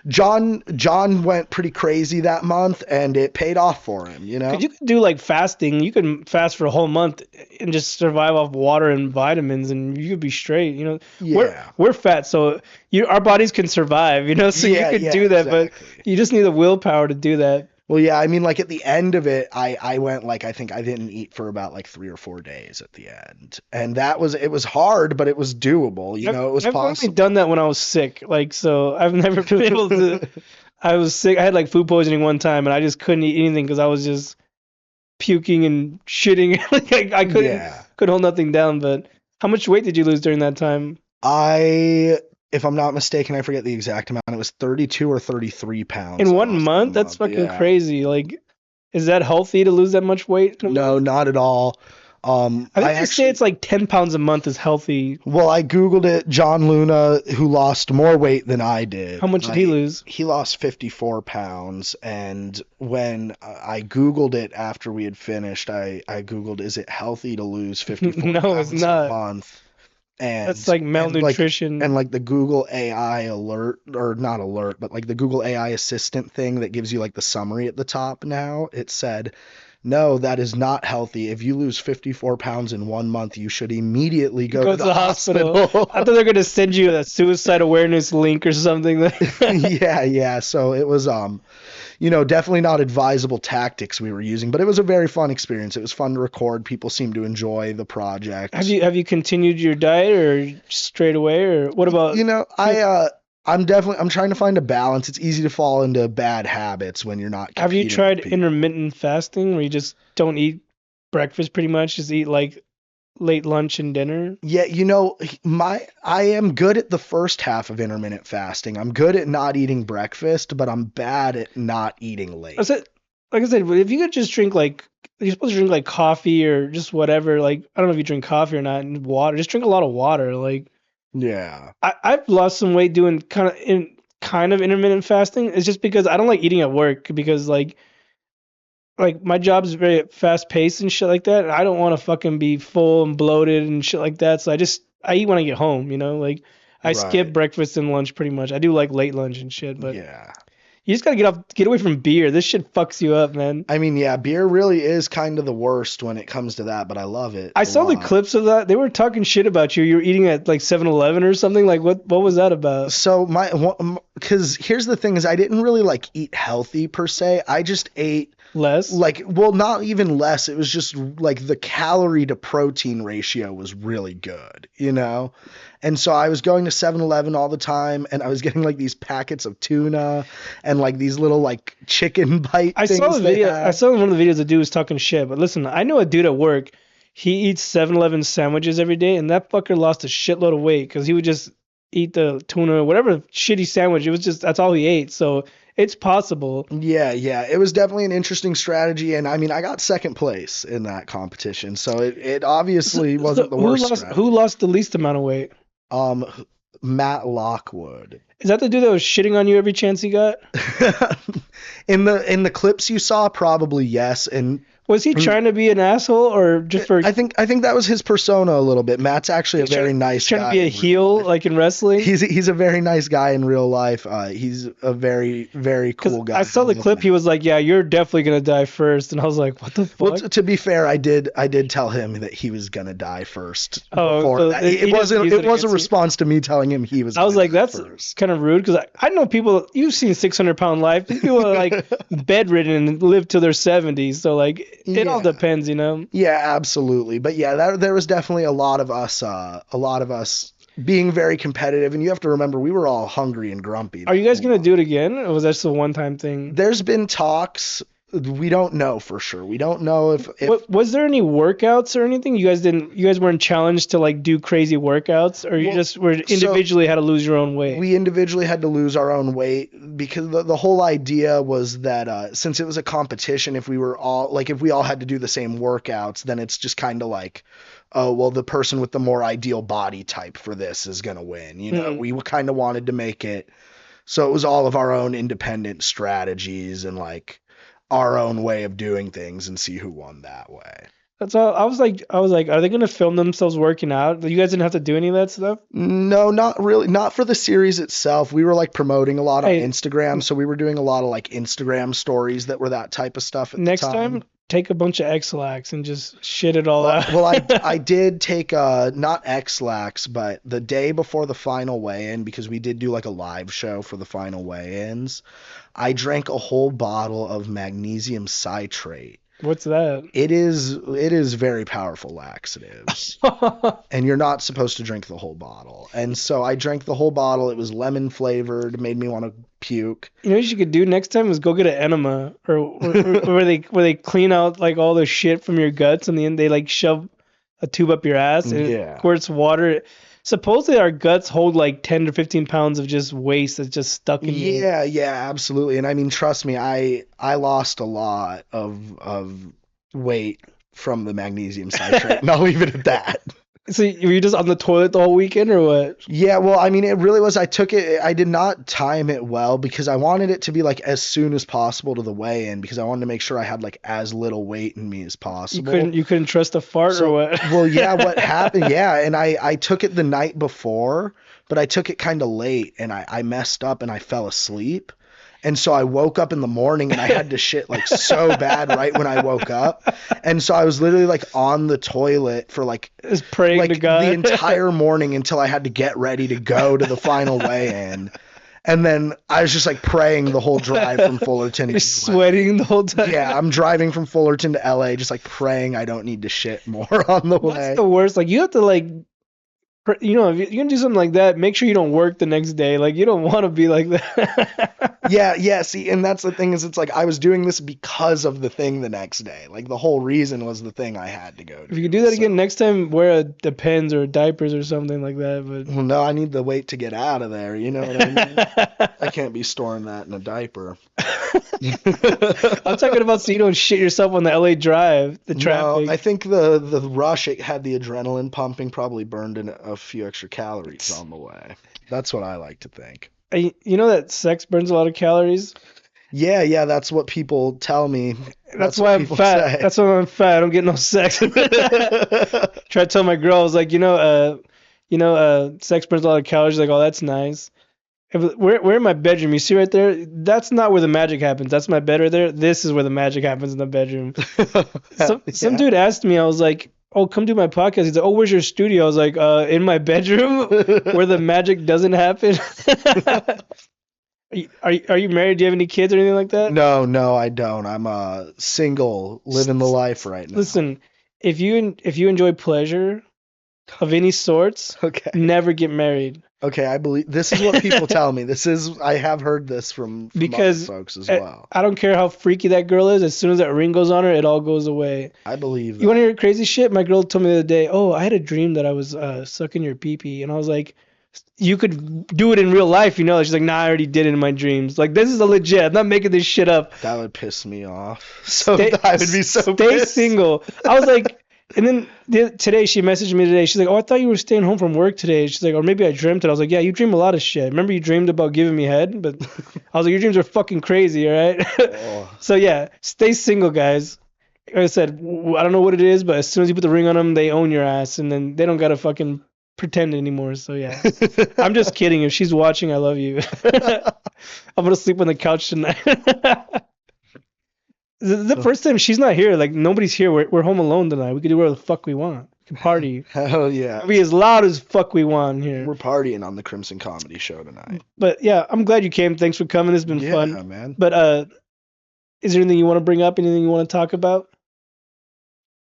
John went pretty crazy that month, and it paid off for him. You know, 'cause you could do like fasting. You could fast for a whole month and just survive off water and vitamins, and you could be straight. You know, Yeah. we're fat, so our bodies can survive. You know, so you could do that, exactly. but you just need the willpower to do that. Well, yeah, I mean, like at the end of it, I went like I think I didn't eat for about like 3 or 4 days at the end, and it was hard, but it was doable. You know, it was I've possible. only done that when I was sick, like so I've never been able to. I was sick. I had like food poisoning one time, and I just couldn't eat anything because I was just puking and shitting. Like I couldn't hold nothing down. But how much weight did you lose during that time? If I'm not mistaken, I forget the exact amount. It was 32 or 33 pounds. In 1 month? That's fucking crazy. Like, is that healthy to lose that much weight? No, not at all. I think they say it's like 10 pounds a month is healthy. Well, I Googled it. John Luna, who lost more weight than I did. How much did he lose? He lost 54 pounds. And when I Googled it after we had finished, I Googled, is it healthy to lose 54 No, pounds it's not. a month? And That's like malnutrition. And like the Google AI alert, or not alert, but like the Google AI assistant thing that gives you like the summary at the top now, it said, no, that is not healthy. If you lose 54 pounds in 1 month, you should immediately go to the hospital. I thought they were going to send you a suicide awareness link or something. Yeah. So it was, definitely not advisable tactics we were using, but it was a very fun experience. It was fun to record. People seemed to enjoy the project. Have you continued your diet or straight away, or what about? I'm trying to find a balance. It's easy to fall into bad habits when you're not. Have you tried intermittent fasting where you just don't eat breakfast pretty much, just eat like late lunch and dinner? Yeah, I am good at the first half of intermittent fasting. I'm good at not eating breakfast, but I'm bad at not eating late. Like I said, if you could just drink you're supposed to drink like coffee or just whatever. Like I don't know if you drink coffee or not, and water. Just drink a lot of water. Like. Yeah. I've lost some weight doing kind of intermittent fasting. It's just because I don't like eating at work because like my job is very fast paced and shit like that. And I don't want to fucking be full and bloated and shit like that. So I eat when I get home, like I skip breakfast and lunch pretty much. I do like late lunch and shit, but yeah. You just gotta get away from beer. This shit fucks you up, man. I mean, yeah, beer really is kind of the worst when it comes to that, but I love it. I saw the clips of that. They were talking shit about you. You were eating at like 7-Eleven or something. Like, what was that about? So because here's the thing is I didn't really like eat healthy per se. I just ate less. Not even less. It was just like the calorie to protein ratio was really good, And so I was going to 7-Eleven all the time, and I was getting like these packets of tuna and like these little like chicken bite things. I saw the video. I saw one of the videos the dude was talking shit. But listen, I know a dude at work. He eats 7-Eleven sandwiches every day, and that fucker lost a shitload of weight because he would just eat the tuna, whatever shitty sandwich. It was just that's all he ate. So it's possible. Yeah. It was definitely an interesting strategy, and I mean, I got second place in that competition, so it obviously wasn't the worst. Who lost the least amount of weight? Matt Lockwood. Is that the dude that was shitting on you every chance he got? In the clips you saw, probably yes. And Was he trying to be an asshole or just for? I think that was his persona a little bit. Matt's actually a very nice guy. Trying to be a heel like in wrestling. He's a very nice guy in real life. He's a very, very cool guy. I saw the clip. He was like, "Yeah, you're definitely gonna die first," and I was like, "What the fuck?" Well, to be fair, I did tell him that he was gonna die first. Oh, before so that. he It was a you. response to me telling him he was. I was gonna like, die that's first. kind of rude because I know people. You've seen 600-pound life. These people are like bedridden and live till their 70s. So like, it all depends, you know. Yeah, absolutely. But yeah, there was definitely a lot of us being very competitive, and you have to remember we were all hungry and grumpy. Are you guys gonna do it again, or was that just a one-time thing? There's been talks. We don't know for sure. We don't know if was there any workouts or anything? You guys weren't challenged to like do crazy workouts, or you just were individually had to lose your own weight? We individually had to lose our own weight because the whole idea was that since it was a competition, if we all had to do the same workouts, then it's just kind of like, oh, well, the person with the more ideal body type for this is going to win. You know, we kind of wanted to make it so it was all of our own independent strategies and like our own way of doing things and see who won that way. That's all. I was like, are they gonna film themselves working out? You guys didn't have to do any of that stuff? No, not really. Not for the series itself. We were like promoting a lot on Instagram, so we were doing a lot of like Instagram stories that were that type of stuff at Next the time. Take a bunch of X-Lax and just shit it all out. Well, I did take not X-Lax, but the day before the final weigh-in, because we did do like a live show for the final weigh-ins, I drank a whole bottle of magnesium citrate. What's that? It is very powerful laxatives. And you're not supposed to drink the whole bottle. And so I drank the whole bottle. It was lemon flavored, made me want to puke. You know what you could do next time is go get an enema or where they clean out like all the shit from your guts and then they like shove a tube up your ass and it squirts water. Supposedly our guts hold like 10 to 15 pounds of just waste that's just stuck in you. Yeah, absolutely. And I mean, trust me, I lost a lot of weight from the magnesium citrate, and I'll leave it at that. So were you just on the toilet the whole weekend or what? Yeah, well, I mean, it really was. I did not time it well because I wanted it to be like as soon as possible to the weigh-in because I wanted to make sure I had like as little weight in me as possible. You couldn't trust a fart or what? Well, yeah, what happened? Yeah, and I took it the night before, but I took it kind of late and I messed up and I fell asleep. And so I woke up in the morning and I had to shit like so bad right when I woke up. And so I was literally like on the toilet for like just praying like to God the entire morning until I had to get ready to go to the final weigh-in. And then I was just like praying the whole drive from Fullerton. You're sweating the whole time. Yeah, I'm driving from Fullerton to LA just like praying I don't need to shit more on the way. That's the worst. Like you have to like, you know, if you're gonna do something like that, make sure you don't work the next day. Like you don't want to be like that. Yeah. See, and that's the thing is, it's like I was doing this because of the thing the next day. Like the whole reason was the thing I had to go to. If you could do that again next time, wear a Depends or diapers or something like that. But well, no, I need the weight to get out of there. You know what I mean? I can't be storing that in a diaper. I'm talking about so you don't shit yourself on the LA Drive, the traffic. No, I think the rush, it had the adrenaline pumping, probably burned in a few extra calories on the way. That's what I like to think. You know that sex burns a lot of calories? Yeah, that's what people tell me. That's why I'm fat. Say. That's why I'm fat. I don't get no sex. Try to tell my girl, I was like, sex burns a lot of calories. She's like, oh, that's nice. We're in my bedroom. You see right there? That's not where the magic happens. That's my bed right there. This is where the magic happens in the bedroom. Some dude asked me, I was like, oh, come do my podcast. He's like, oh, where's your studio? I was like, in my bedroom where the magic doesn't happen. Are you married? Do you have any kids or anything like that? No, I don't. I'm single, living the life right now. Listen, if you enjoy pleasure of any sorts, never get married. Okay, I believe this is what people tell me. I have heard this from other folks as well. I don't care how freaky that girl is. As soon as that ring goes on her, it all goes away. I believe that. You want to hear crazy shit? My girl told me the other day, oh, I had a dream that I was sucking your pee-pee. And I was like, you could do it in real life, you know? She's like, nah, I already did it in my dreams. Like, this is a legit. I'm not making this shit up. That would piss me off. I would be so pissed. Stay pissed. Single. I was like... And then today she messaged me today. She's like, oh, I thought you were staying home from work today. She's like, or maybe I dreamt it. I was like, yeah, you dream a lot of shit. Remember you dreamed about giving me head? But I was like, your dreams are fucking crazy, all right? Oh. So yeah, stay single, guys. like I said, I don't know what it is, but as soon as you put the ring on them, they own your ass, and then they don't gotta fucking pretend anymore. So yeah, I'm just kidding. If she's watching, I love you. I'm gonna sleep on the couch tonight. The first time she's not here, like nobody's here. We're home alone tonight. We can do whatever the fuck we want. We can party. Hell yeah. Be as loud as fuck we want here. We're partying on the Crimson Comedy Show tonight. But yeah, I'm glad you came. Thanks for coming. It's been fun. Yeah, man. But is there anything you want to bring up? Anything you want to talk about?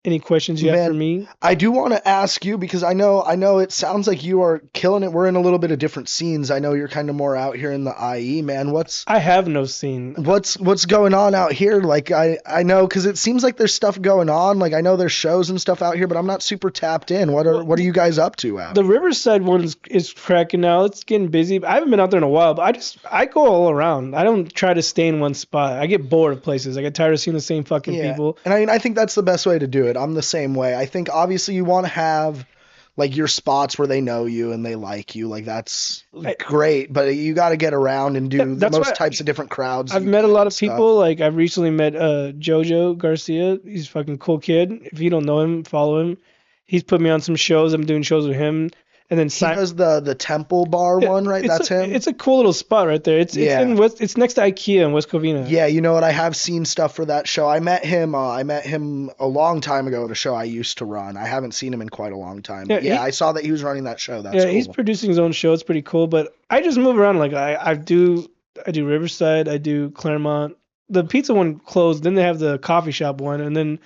Any questions you have for me? I do want to ask you because I know it sounds like you are killing it. We're in a little bit of different scenes. I know you're kind of more out here in the IE, man. I have no scene. What's going on out here? Like I know because it seems like there's stuff going on. Like I know there's shows and stuff out here, but I'm not super tapped in. What are you guys up to out? The Riverside one is cracking now. It's getting busy. I haven't been out there in a while, but I go all around. I don't try to stay in one spot. I get bored of places. I get tired of seeing the same fucking people. And I think that's the best way to do it. I'm the same way. I think obviously you want to have like your spots where they know you and they like you. Like that's great, but you got to get around and do the most types of different crowds. I've met a lot of people. Like I've recently met Jojo Garcia. He's a fucking cool kid. If you don't know him, follow him. He's put me on some shows. I'm doing shows with him. And then he does the Temple Bar one, right? That's him. It's a cool little spot right there. It's next to IKEA in West Covina. Yeah, you know what? I have seen stuff for that show. I met him a long time ago at a show I used to run. I haven't seen him in quite a long time. I saw that he was running that show. That's cool. He's producing his own show. It's pretty cool. But I just move around. Like I do Riverside. I do Claremont. The pizza one closed. Then they have the coffee shop one, and then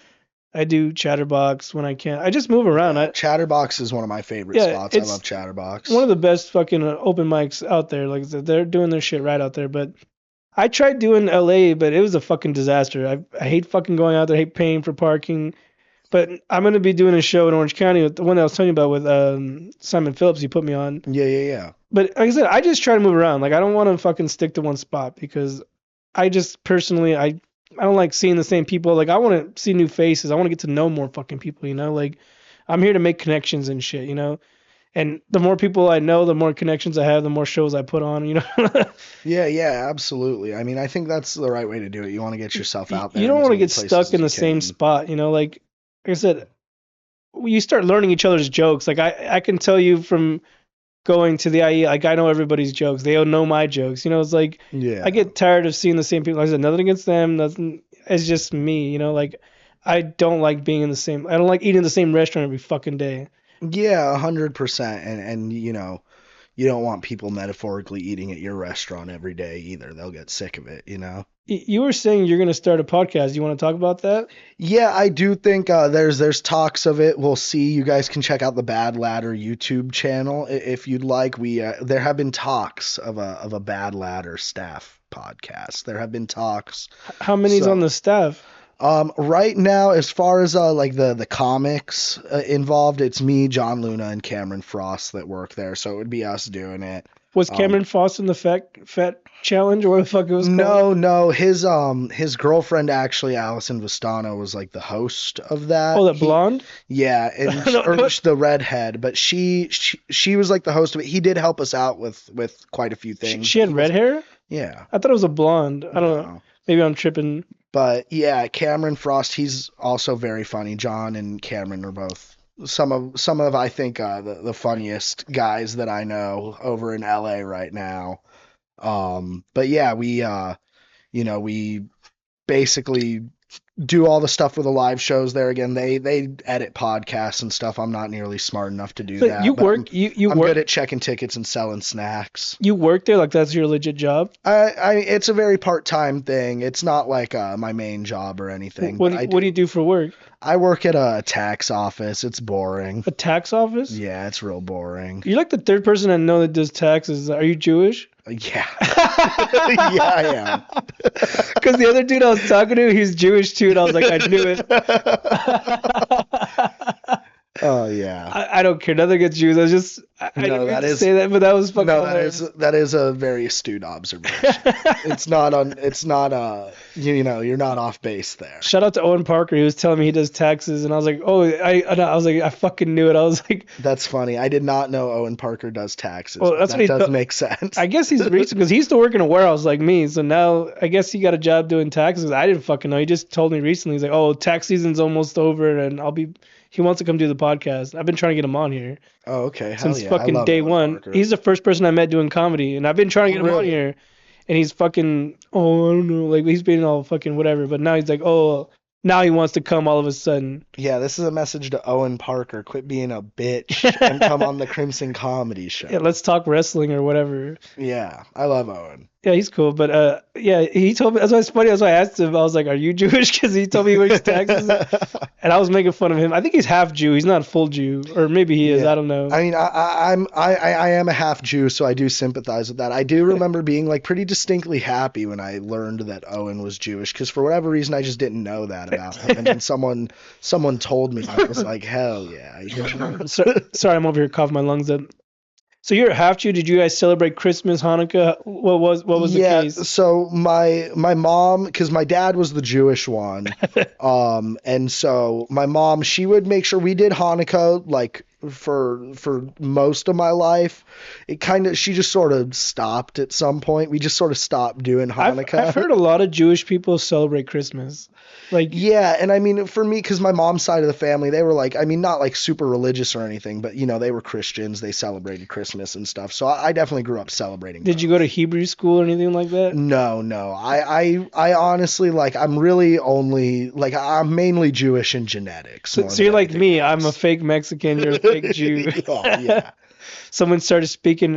I do Chatterbox when I can. I just move around. Chatterbox is one of my favorite spots. I love Chatterbox. One of the best fucking open mics out there. Like they're doing their shit right out there. But I tried doing LA, but it was a fucking disaster. I hate fucking going out there. I hate paying for parking. But I'm gonna be doing a show in Orange County, with the one that I was telling you about with Simon Phillips. He put me on. Yeah. But like I said, I just try to move around. Like I don't want to fucking stick to one spot because I just personally I don't like seeing the same people. Like I want to see new faces. I want to get to know more fucking people, you know? Like I'm here to make connections and shit, you know? And the more people I know, the more connections I have, the more shows I put on, you know? Yeah, absolutely. I mean, I think that's the right way to do it. You want to get yourself out there. You don't want to get stuck in the same spot, you know? Like I said, you start learning each other's jokes. Like I can tell you from going to the IE, like I know everybody's jokes. They all know my jokes. You know, it's like I get tired of seeing the same people. Like I said, nothing against them. Nothing. It's just me. You know, like I don't like being in the same. I don't like eating in the same restaurant every fucking day. Yeah, 100%. And you know, you don't want people metaphorically eating at your restaurant every day either. They'll get sick of it. You know. You were saying you're going to start a podcast. You want to talk about that? Yeah, I do think there's talks of it. We'll see. You guys can check out the Bad Ladder YouTube channel if you'd like. There have been talks of a Bad Ladder staff podcast. There have been talks. How many's on the staff? Right now, as far as like the comics involved, it's me, John Luna, and Cameron Frost that work there. So it would be us doing it. Was Cameron Frost in the fat challenge, or what the fuck it was called? No. His girlfriend, actually, Allison Vistano, was like the host of that. Oh, that blonde? Yeah, and the redhead, but she was like the host of it. He did help us out with quite a few things. She had red hair? Yeah. I thought it was a blonde. I don't know. Maybe I'm tripping. But yeah, Cameron Frost, he's also very funny. John and Cameron are both some of I think the funniest guys that I know over in LA right now. But yeah, we basically do all the stuff for the live shows there. Again, they edit podcasts and stuff. I'm not nearly smart enough to do that. I'm good at checking tickets and selling snacks. You work there? Like that's your legit job? It's a very part-time thing. It's not like my main job or anything. What do you do for work? I work at a tax office. It's boring. A tax office? Yeah, it's real boring. You're like the third person I know that does taxes. Are you Jewish? Yeah. Yeah, I am. Because the other dude I was talking to, he's Jewish too, and I was like, I knew it. Oh yeah. I don't care. Nothing against Jews. I didn't No, mean that to is say that, but that was fucking no, hilarious. that is a very astute observation. It's not you're not off base there. Shout out to Owen Parker. He was telling me he does taxes, and I was like, oh, I was like, I fucking knew it. I was like, That's funny. I did not know Owen Parker does taxes. well, that's what That he does thought. make sense. I guess he's recent because he used to work in a warehouse like me. So now I guess he got a job doing taxes. I didn't fucking know. He just told me recently. He's like, oh, tax season's almost over, and he wants to come do the podcast. I've been trying to get him on here Oh, okay. Hell since yeah. I fucking love day Owen one. Parker. He's the first person I met doing comedy, and I've been trying to get him on Really? here. And he's fucking, oh, I don't know, like he's been all fucking whatever. But now he's like, oh, now he wants to come all of a sudden. Yeah, this is a message to Owen Parker. Quit being a bitch and come on the Crimson Comedy Show. Yeah, let's talk wrestling or whatever. Yeah, I love Owen. Yeah, he's cool. But yeah, he told me, that's why it's funny. That's why I asked him. I was like, are you Jewish? Because he told me he works taxes. And I was making fun of him. I think he's half Jew. He's not a full Jew. Or maybe he is. Yeah. I don't know. I mean, I am a half Jew, so I do sympathize with that. I do remember being like pretty distinctly happy when I learned that Owen was Jewish, because for whatever reason I just didn't know that about him. And then someone told me, I was like, hell yeah. Sorry, I'm over here coughing my lungs up. So you're a half Jew. Did you guys celebrate Christmas, Hanukkah? What was the case? So my mom, because my dad was the Jewish one, and so my mom, she would make sure we did Hanukkah like for most of my life. She just sort of stopped at some point. We just sort of stopped doing Hanukkah. I've heard a lot of Jewish people celebrate Christmas. Like, yeah, and I mean, for me, because my mom's side of the family, they were like, I mean, not like super religious or anything, but they were Christians. They celebrated Christmas and stuff. So I definitely grew up celebrating. Did you go to Hebrew school or anything like that? No. I honestly, like, I'm really only like I'm mainly Jewish in genetics. So you're like me. Else. I'm a fake Mexican. You're a fake Jew. Oh yeah. Someone started speaking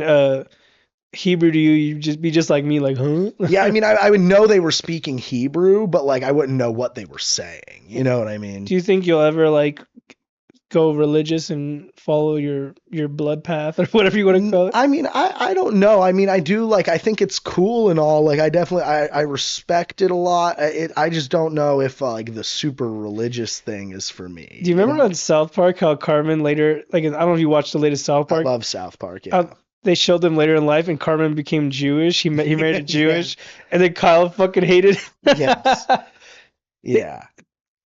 Hebrew to you, you'd just be just like me, like, huh? Yeah, I mean, I would know they were speaking Hebrew, but like I wouldn't know what they were saying. You know what I mean? Do you think you'll ever like go religious and follow your blood path or whatever you want to call it? I mean, I don't know. I mean, I do like, I think it's cool and all. Like, I definitely I respect it a lot. I just don't know if like the super religious thing is for me. Do you remember on South Park how Carmen later, like, I don't know if you watched the latest South Park. I love South Park. Yeah. They showed them later in life, and Carmen became Jewish. He married a Jewish, and then Kyle fucking hated him. Yes. Yeah.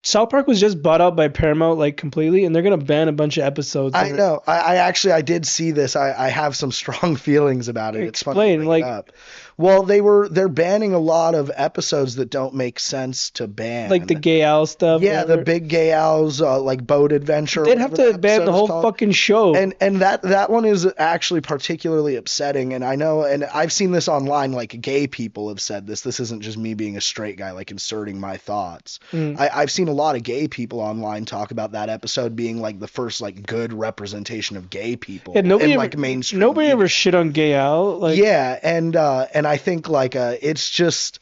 South Park was just bought out by Paramount, like, completely, and they're gonna ban a bunch of episodes. I know. I actually I did see this. I have some strong feelings about it. It's funny to bring up. Well, they're banning a lot of episodes that don't make sense to ban. Like the Gay Owl stuff. Yeah, whatever. The Big Gay Owls, like boat adventure. They'd have to ban the whole fucking show. And that one is actually particularly upsetting. And I know, and I've seen this online. Like gay people have said this. This isn't just me being a straight guy, like inserting my thoughts. I've seen a lot of gay people online talk about that episode being like the first like good representation of gay people. Yeah, nobody in, ever, like mainstream. Nobody ever shit on Gay Owl. Like, yeah, and I think like it's just,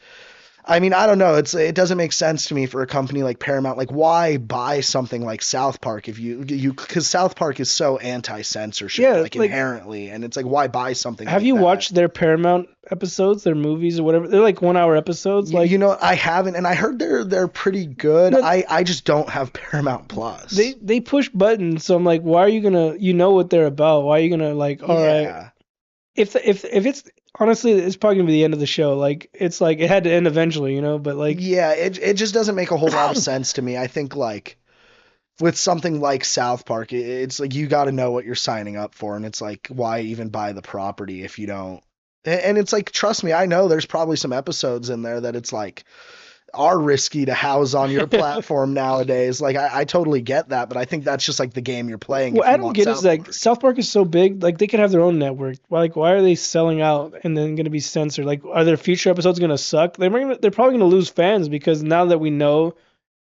I mean, I don't know. It doesn't make sense to me for a company like Paramount. Like, why buy something like South Park if you because South Park is so anti-censorship, like inherently, and it's like, why buy something? Have you watched their Paramount episodes, their movies or whatever? They're like 1 hour episodes. Like, I haven't, and I heard they're pretty good. I just don't have Paramount Plus. They push buttons, so I'm like, why are you gonna? You know what they're about. Why are you gonna like? All right. If it's honestly, it's probably gonna be the end of the show. Like, it's like it had to end eventually, but like, yeah, it just doesn't make a whole lot of sense to me. I think like with something like South Park, it's like you got to know what you're signing up for, and it's like, why even buy the property if you don't? And it's like, trust me, I know there's probably some episodes in there that it's like are risky to house on your platform nowadays. Like, I totally get that, but I think that's just like the game you're playing. What I don't get is like South Park is so big, like they could have their own network. Why are they selling out and then going to be censored? Like, are their future episodes going to suck? They're probably going to lose fans because now that we know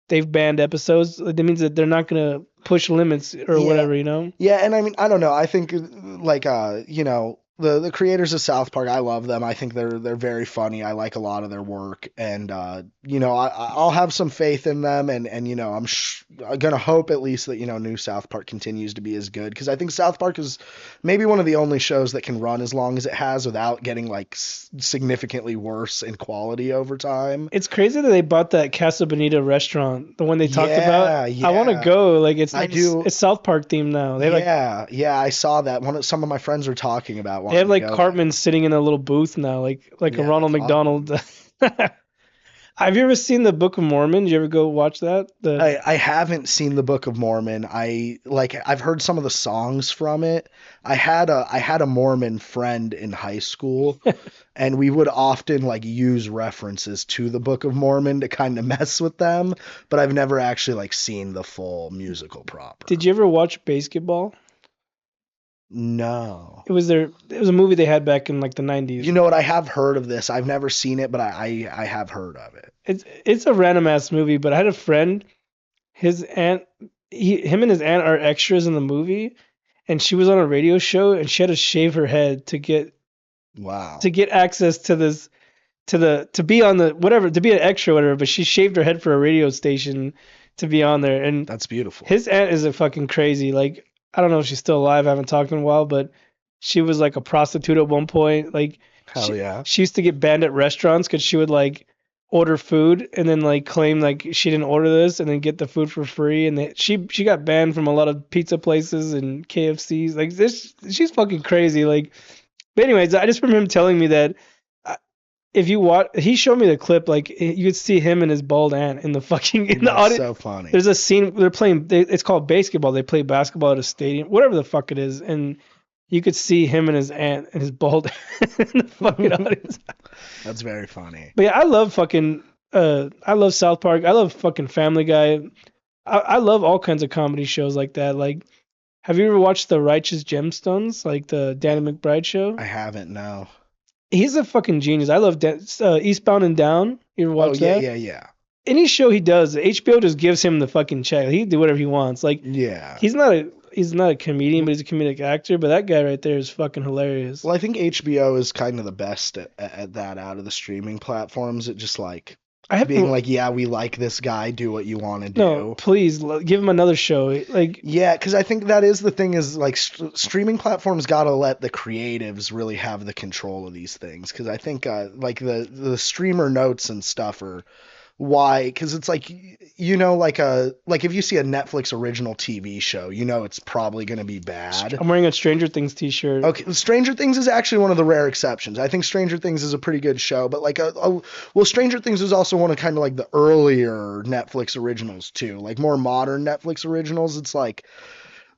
they've banned episodes, that means that they're not going to push limits or whatever, Yeah, and I mean, I don't know. I think like the creators of South Park, I love them. I think they're very funny. I like a lot of their work, and I'll have some faith in them, and I'm gonna hope at least that new South Park continues to be as good, because I think South Park is maybe one of the only shows that can run as long as it has without getting like significantly worse in quality over time. It's crazy that they bought that Casa Bonita restaurant, the one they talked about. Yeah, I want to yeah. go. Like it's I like it's, do. it's South Park themed now. Yeah, yeah, I saw that. Some of my friends were talking about They have wanting to like go there. Cartman sitting in a little booth now, like a Yeah, Ronald that's McDonald. awesome. Have you ever seen the Book of Mormon? Did you ever go watch that? I haven't seen the Book of Mormon. I've heard some of the songs from it. I had a Mormon friend in high school, and we would often like use references to the Book of Mormon to kind of mess with them, but I've never actually like seen the full musical proper. Did you ever watch Basketball? No. It was a movie they had back in like the 90s. You know what? I have heard of this. I've never seen it, but I have heard of it. It's a random ass movie, but I had a friend, his aunt, him and his aunt are extras in the movie, and she was on a radio show and she had to shave her head Wow. to get access to this to be on the whatever to be an extra or whatever, but she shaved her head for a radio station to be on there. And That's beautiful. his aunt is a fucking crazy. Like I don't know if she's still alive. I haven't talked to her in a while, but she was like a prostitute at one point. Like Hell yeah. she used to get banned at restaurants because she would like order food and then like claim like she didn't order this and then get the food for free. And she got banned from a lot of pizza places and KFCs. Like this, she's fucking crazy. Like, but anyways, I just remember him telling me that if you watch, he showed me the clip. Like you could see him and his bald aunt in the fucking in the That's audience. so funny. There's a scene they're playing. It's called basketball. They play basketball at a stadium, whatever the fuck it is, and you could see him and his aunt and his bald in the fucking audience. That's very funny. But yeah, I love fucking. I love South Park. I love fucking Family Guy. I love all kinds of comedy shows like that. Like, have you ever watched The Righteous Gemstones, like the Danny McBride show? I haven't, no. He's a fucking genius. I love Eastbound and Down. You ever Oh, watch yeah, that? yeah, yeah. Any show he does, HBO just gives him the fucking check. He can do whatever he wants. Like Yeah. he's not a comedian, but he's a comedic actor. But that guy right there is fucking hilarious. Well, I think HBO is kind of the best at that out of the streaming platforms. It just like I have being like, yeah, we like this guy, do what you want to do. no, please give him another show. Like Yeah, because I think that is the thing is like streaming platforms got to let the creatives really have the control of these things. Because I think like the streamer notes and stuff are why, because it's like like if you see a Netflix original TV show, it's probably going to be bad. I'm wearing a Stranger Things T-shirt. Okay, Stranger Things is actually one of the rare exceptions. I think Stranger Things is a pretty good show, but like well, Stranger Things is also one of kind of like the earlier Netflix originals too, like more modern Netflix originals. It's like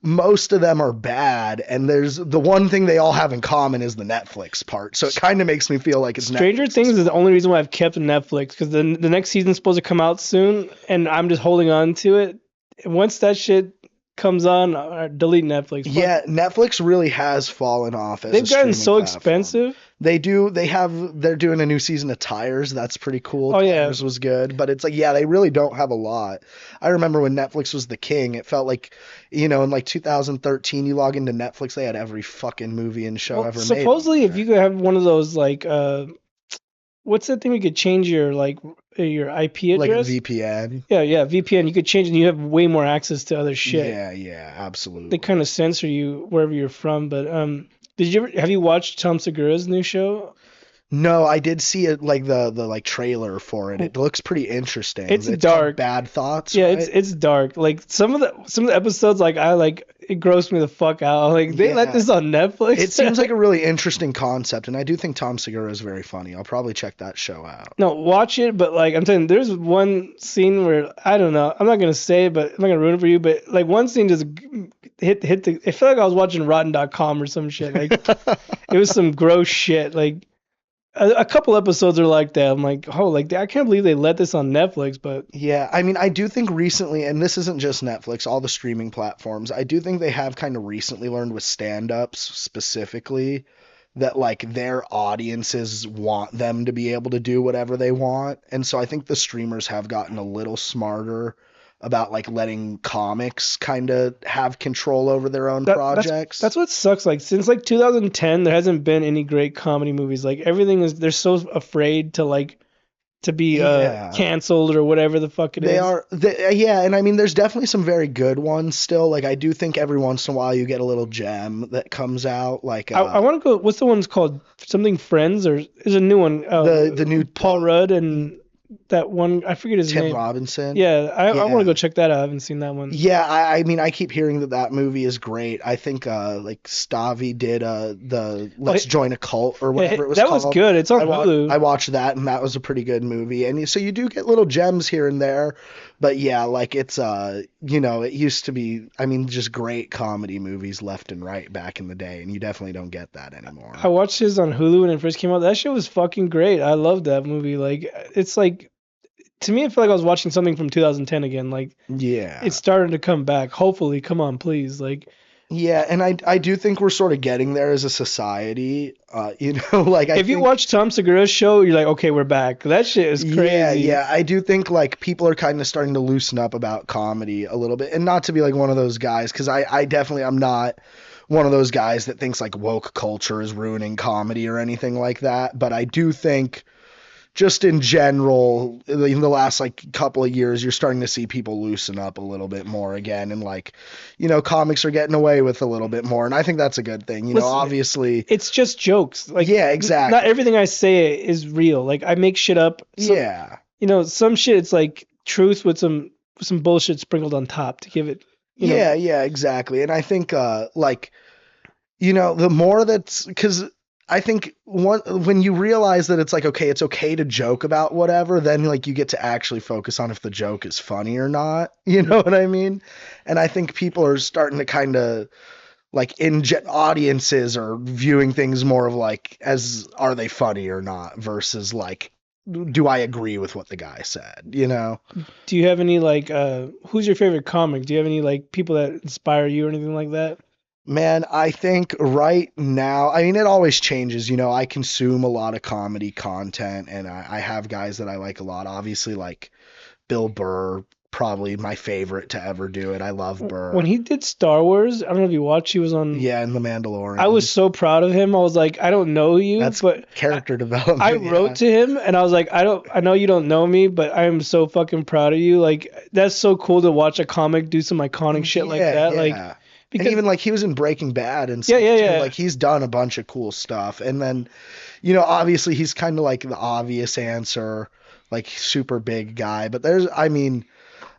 most of them are bad, and there's the one thing they all have in common is the Netflix part. So it kind of makes me feel like it's Stranger Netflix's Things is the fault. only reason why I've kept Netflix because the next season's supposed to come out soon, and I'm just holding on to it. Once that shit comes on, I delete Netflix. Yeah, Netflix really has fallen off as They've a gotten streaming so platform. expensive. They do. They're doing a new season of Tires. That's pretty cool. Oh, yeah. Tires was good, but it's like, yeah, they really don't have a lot. I remember when Netflix was the king. It felt like, in like 2013, you log into Netflix, they had every fucking movie and show Well, ever made. supposedly, if you could have one of those like what's that thing you could change your your IP like a address? VPN. Yeah, VPN. You could change it and you have way more access to other shit. Yeah, absolutely. They kind of censor you wherever you're from, but have you watched Tom Segura's new show? No, I did see it, like the like trailer for it. It looks pretty interesting. It's called dark. Bad Thoughts. Yeah, right? it's dark. Like some of the episodes, like it grossed me the fuck out. Like they let Yeah. this on Netflix. It seems like a really interesting concept, and I do think Tom Segura is very funny. I'll probably check that show out. No, watch it, but like I'm telling you, there's one scene where I don't know. I'm not gonna say it, but I'm not gonna ruin it for you. But like one scene just hit the. It felt like I was watching Rotten.com or some shit. Like it was some gross shit. Like a couple episodes are like that. I'm like, oh, like I can't believe they let this on Netflix. But Yeah, I mean, I do think recently, and this isn't just Netflix, all the streaming platforms, I do think they have kind of recently learned with stand-ups specifically that like their audiences want them to be able to do whatever they want. And so I think the streamers have gotten a little smarter about like letting comics kind of have control over their own That that's projects. that's what sucks. Like since like 2010, there hasn't been any great comedy movies. Like everything is they're so afraid to like to be Yeah. canceled or whatever the fuck it They is. are, yeah, and I mean, there's definitely some very good ones still. Like, I do think every once in a while you get a little gem that comes out. Like, I want to go. What's the one's called? Something Friends or is a new one? the new Paul Rudd and that one. I forget his Tim name. Robinson. Yeah, I want to Yeah. go check that out. I haven't seen that one. Yeah, I mean, I keep hearing that that movie is great. I think like Stavi did the Oh, Let's Join a Cult or whatever it was that was called. good. It's on Hulu. I watched that and that was a pretty good movie. And so you do get little gems here and there, but yeah, like it's it used to be, I mean, just great comedy movies left and right back in the day, and you definitely don't get that I anymore. watched his on Hulu when it first came out. That shit was fucking great. I loved that movie. Like it's like to me, I feel like I was watching something from 2010 again. Like it's Yeah. starting to come back. Hopefully, come on, please. Like Yeah, and I do think we're sort of getting there as a society. Like I if you think watch Tom Segura's show, you're like, okay, we're back. That shit is yeah, crazy. yeah, I do think like people are kind of starting to loosen up about comedy a little bit, and not to be like one of those guys, because I definitely I'm not one of those guys that thinks like woke culture is ruining comedy or anything like that, but I do think just in general, in the last like couple of years, you're starting to see people loosen up a little bit more again, and like, comics are getting away with a little bit more, and I think that's a good thing. Listen, Obviously, it's just jokes. Like yeah, not exactly, everything I say is real. Like I make shit up. yeah, Some shit it's like truth with some bullshit sprinkled on top to give it, you know. yeah, exactly, and I think like the more that's because I think when you realize that it's like okay, it's okay to joke about whatever, then like you get to actually focus on if the joke is funny or not. You know what I mean? And I think people are starting to kind of like audiences are viewing things more of like as are they funny or not versus like do I agree with what the guy said? Do you have any like who's your favorite comic? Do you have any like people that inspire you or anything like that? Man, I think right now, I mean, it always changes. I consume a lot of comedy content, and I have guys that I like a lot. Obviously, like Bill Burr, probably my favorite to ever do it. I love When Burr. he did Star Wars, I don't know if you watched, he was on. Yeah, and The I was Mandalorian. so proud of him. I was like, I don't know you, That's but character I development. wrote Yeah. to him and I was like, I know you don't know me, but I am so fucking proud of you. Like that's so cool to watch a comic do some iconic shit like Yeah, that. Like yeah. And because even like he was in Breaking Bad and yeah, stuff yeah, too. yeah. Like he's done a bunch of cool stuff. And then, obviously he's kind of like the obvious answer, like super big guy. But I mean,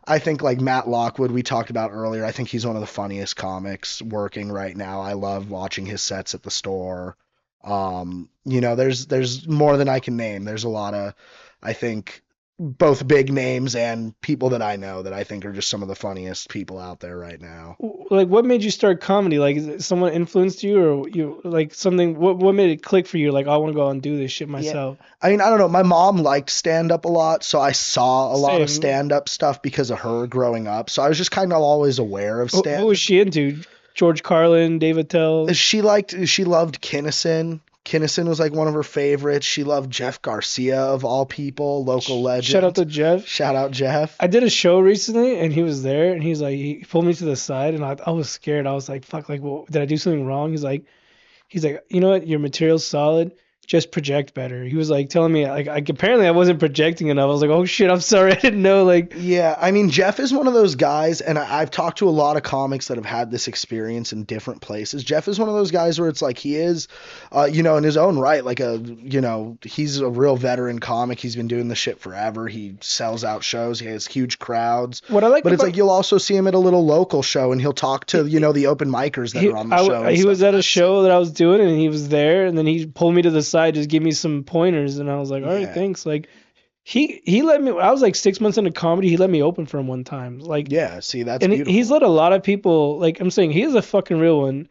I think like Matt Lockwood we talked about earlier. I think he's one of the funniest comics working right now. I love watching his sets at the store. There's more than I can name. There's a lot of I think both big names and people that I know that I think are just some of the funniest people out there right now. Like what made you start comedy? Like is it someone influenced you or you like something what made it click for you? Like I want to go out and do this shit Yeah. myself. I mean, I don't know. My mom liked stand up a lot, so I saw a lot of Same. stand up stuff because of her growing up. So I was just kind of always aware of Who stand. was she into? George Carlin, David Tell. She loved Kinnison. Kinnison was like one of her favorites. She loved Jeff Garcia of all people, local Shout out legend. to Jeff. Shout out Jeff. I did a show recently and he was there and he's like he pulled me to the side and I was scared. I was like, fuck, like well, did I do something wrong? He's like, you know what, your material's solid. Just project better. He was like telling me like apparently I wasn't projecting enough. I was like, oh shit, I'm sorry, I didn't know. Like Yeah, I mean Jeff is one of those guys, and I've talked to a lot of comics that have had this experience in different places. Jeff is one of those guys where it's like he is, in his own right, like he's a real veteran comic. He's been doing the shit forever. He sells out shows. He has huge crowds. what I like But it's about like you'll also see him at a little local show, and he'll talk to the open micers that are on the show. And he stuff was at a like that. show that I was doing and he was there and then he pulled me to the side, just give me some pointers and I was like, all right, Yeah, thanks. Like he let me. I was like 6 months into comedy. He let me open for him one time. Like yeah. See, that's and he's beautiful. let a lot of people. Like I'm saying, he is a fucking real one.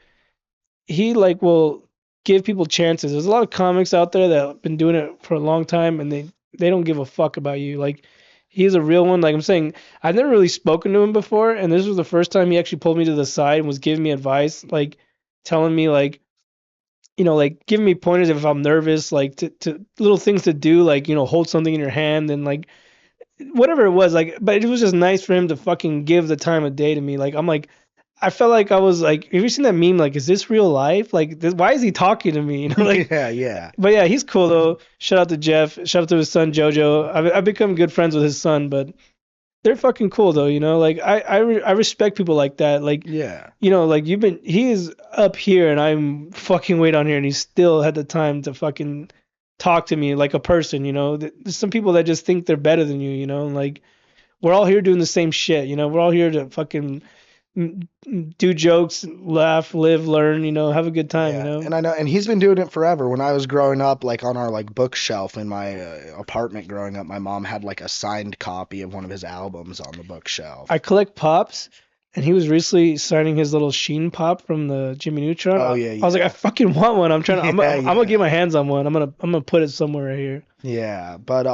He like will give people chances. There's a lot of comics out there that have been doing it for a long time and they don't give a fuck about you. Like he's a real one. Like I'm saying, I've never really spoken to him before, and this was the first time he actually pulled me to the side and was giving me advice, like telling me like like giving me pointers if I'm nervous, like to little things to do, like hold something in your hand and like whatever it was, like, but it was just nice for him to fucking give the time of day to me. Like, I'm like, I felt like I was like, have you seen that meme? Like, is this real life? Like, why is he talking to me? You know, like, Yeah, yeah. but yeah, he's cool though. Shout out to Jeff. Shout out to his son Jojo. I've become good friends with his son, but they're fucking cool though. You know, like I respect people like that. Like, Yeah. you know, like he is up here and I'm fucking way down here, and he still had the time to fucking talk to me like a person. You know, there's some people that just think they're better than you. You know, and like we're all here doing the same shit. You know, we're all here to fucking do jokes, laugh, live, learn. You know, have a good time. You Yeah, know. and I know, and he's been doing it forever. When I was growing up, like on our like bookshelf in my apartment growing up, my mom had like a signed copy of one of his albums on the bookshelf. I collect pops, and he was recently signing his little Sheen pop from the Jimmy Neutron. Oh I, yeah, I was like, I yeah, fucking want one. I'm trying to. yeah, I'm gonna get yeah. my hands on one. I'm gonna put it somewhere right here. Yeah, but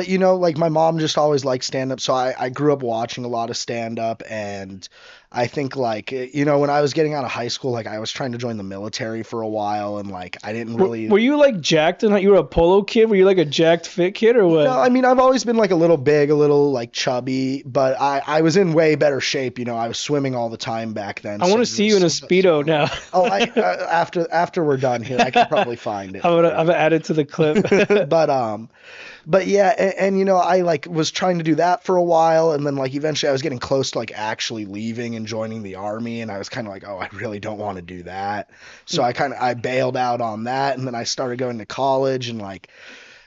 you know, like my mom just always liked stand up, so I grew up watching a lot of stand up, and I think like you know, when I was getting out of high school, like I was trying to join the military for a while, and like I didn't really. Were you like jacked and you were a polo kid? Were you like a jacked fit kid or No, what? I mean I've always been like a little big, a little like chubby, but I was in way better shape. You know, I was swimming all the time back then. I So want to see you in a speedo now. oh, after we're done here, I can probably find it for I'm gonna add it to the clip. you. But yeah, and you know, I like was trying to do that for a while, and then like eventually I was getting close to like actually leaving and joining the army, and I was kind of like, oh, I really don't want to do that. So I bailed out on that, and then I started going to college, and like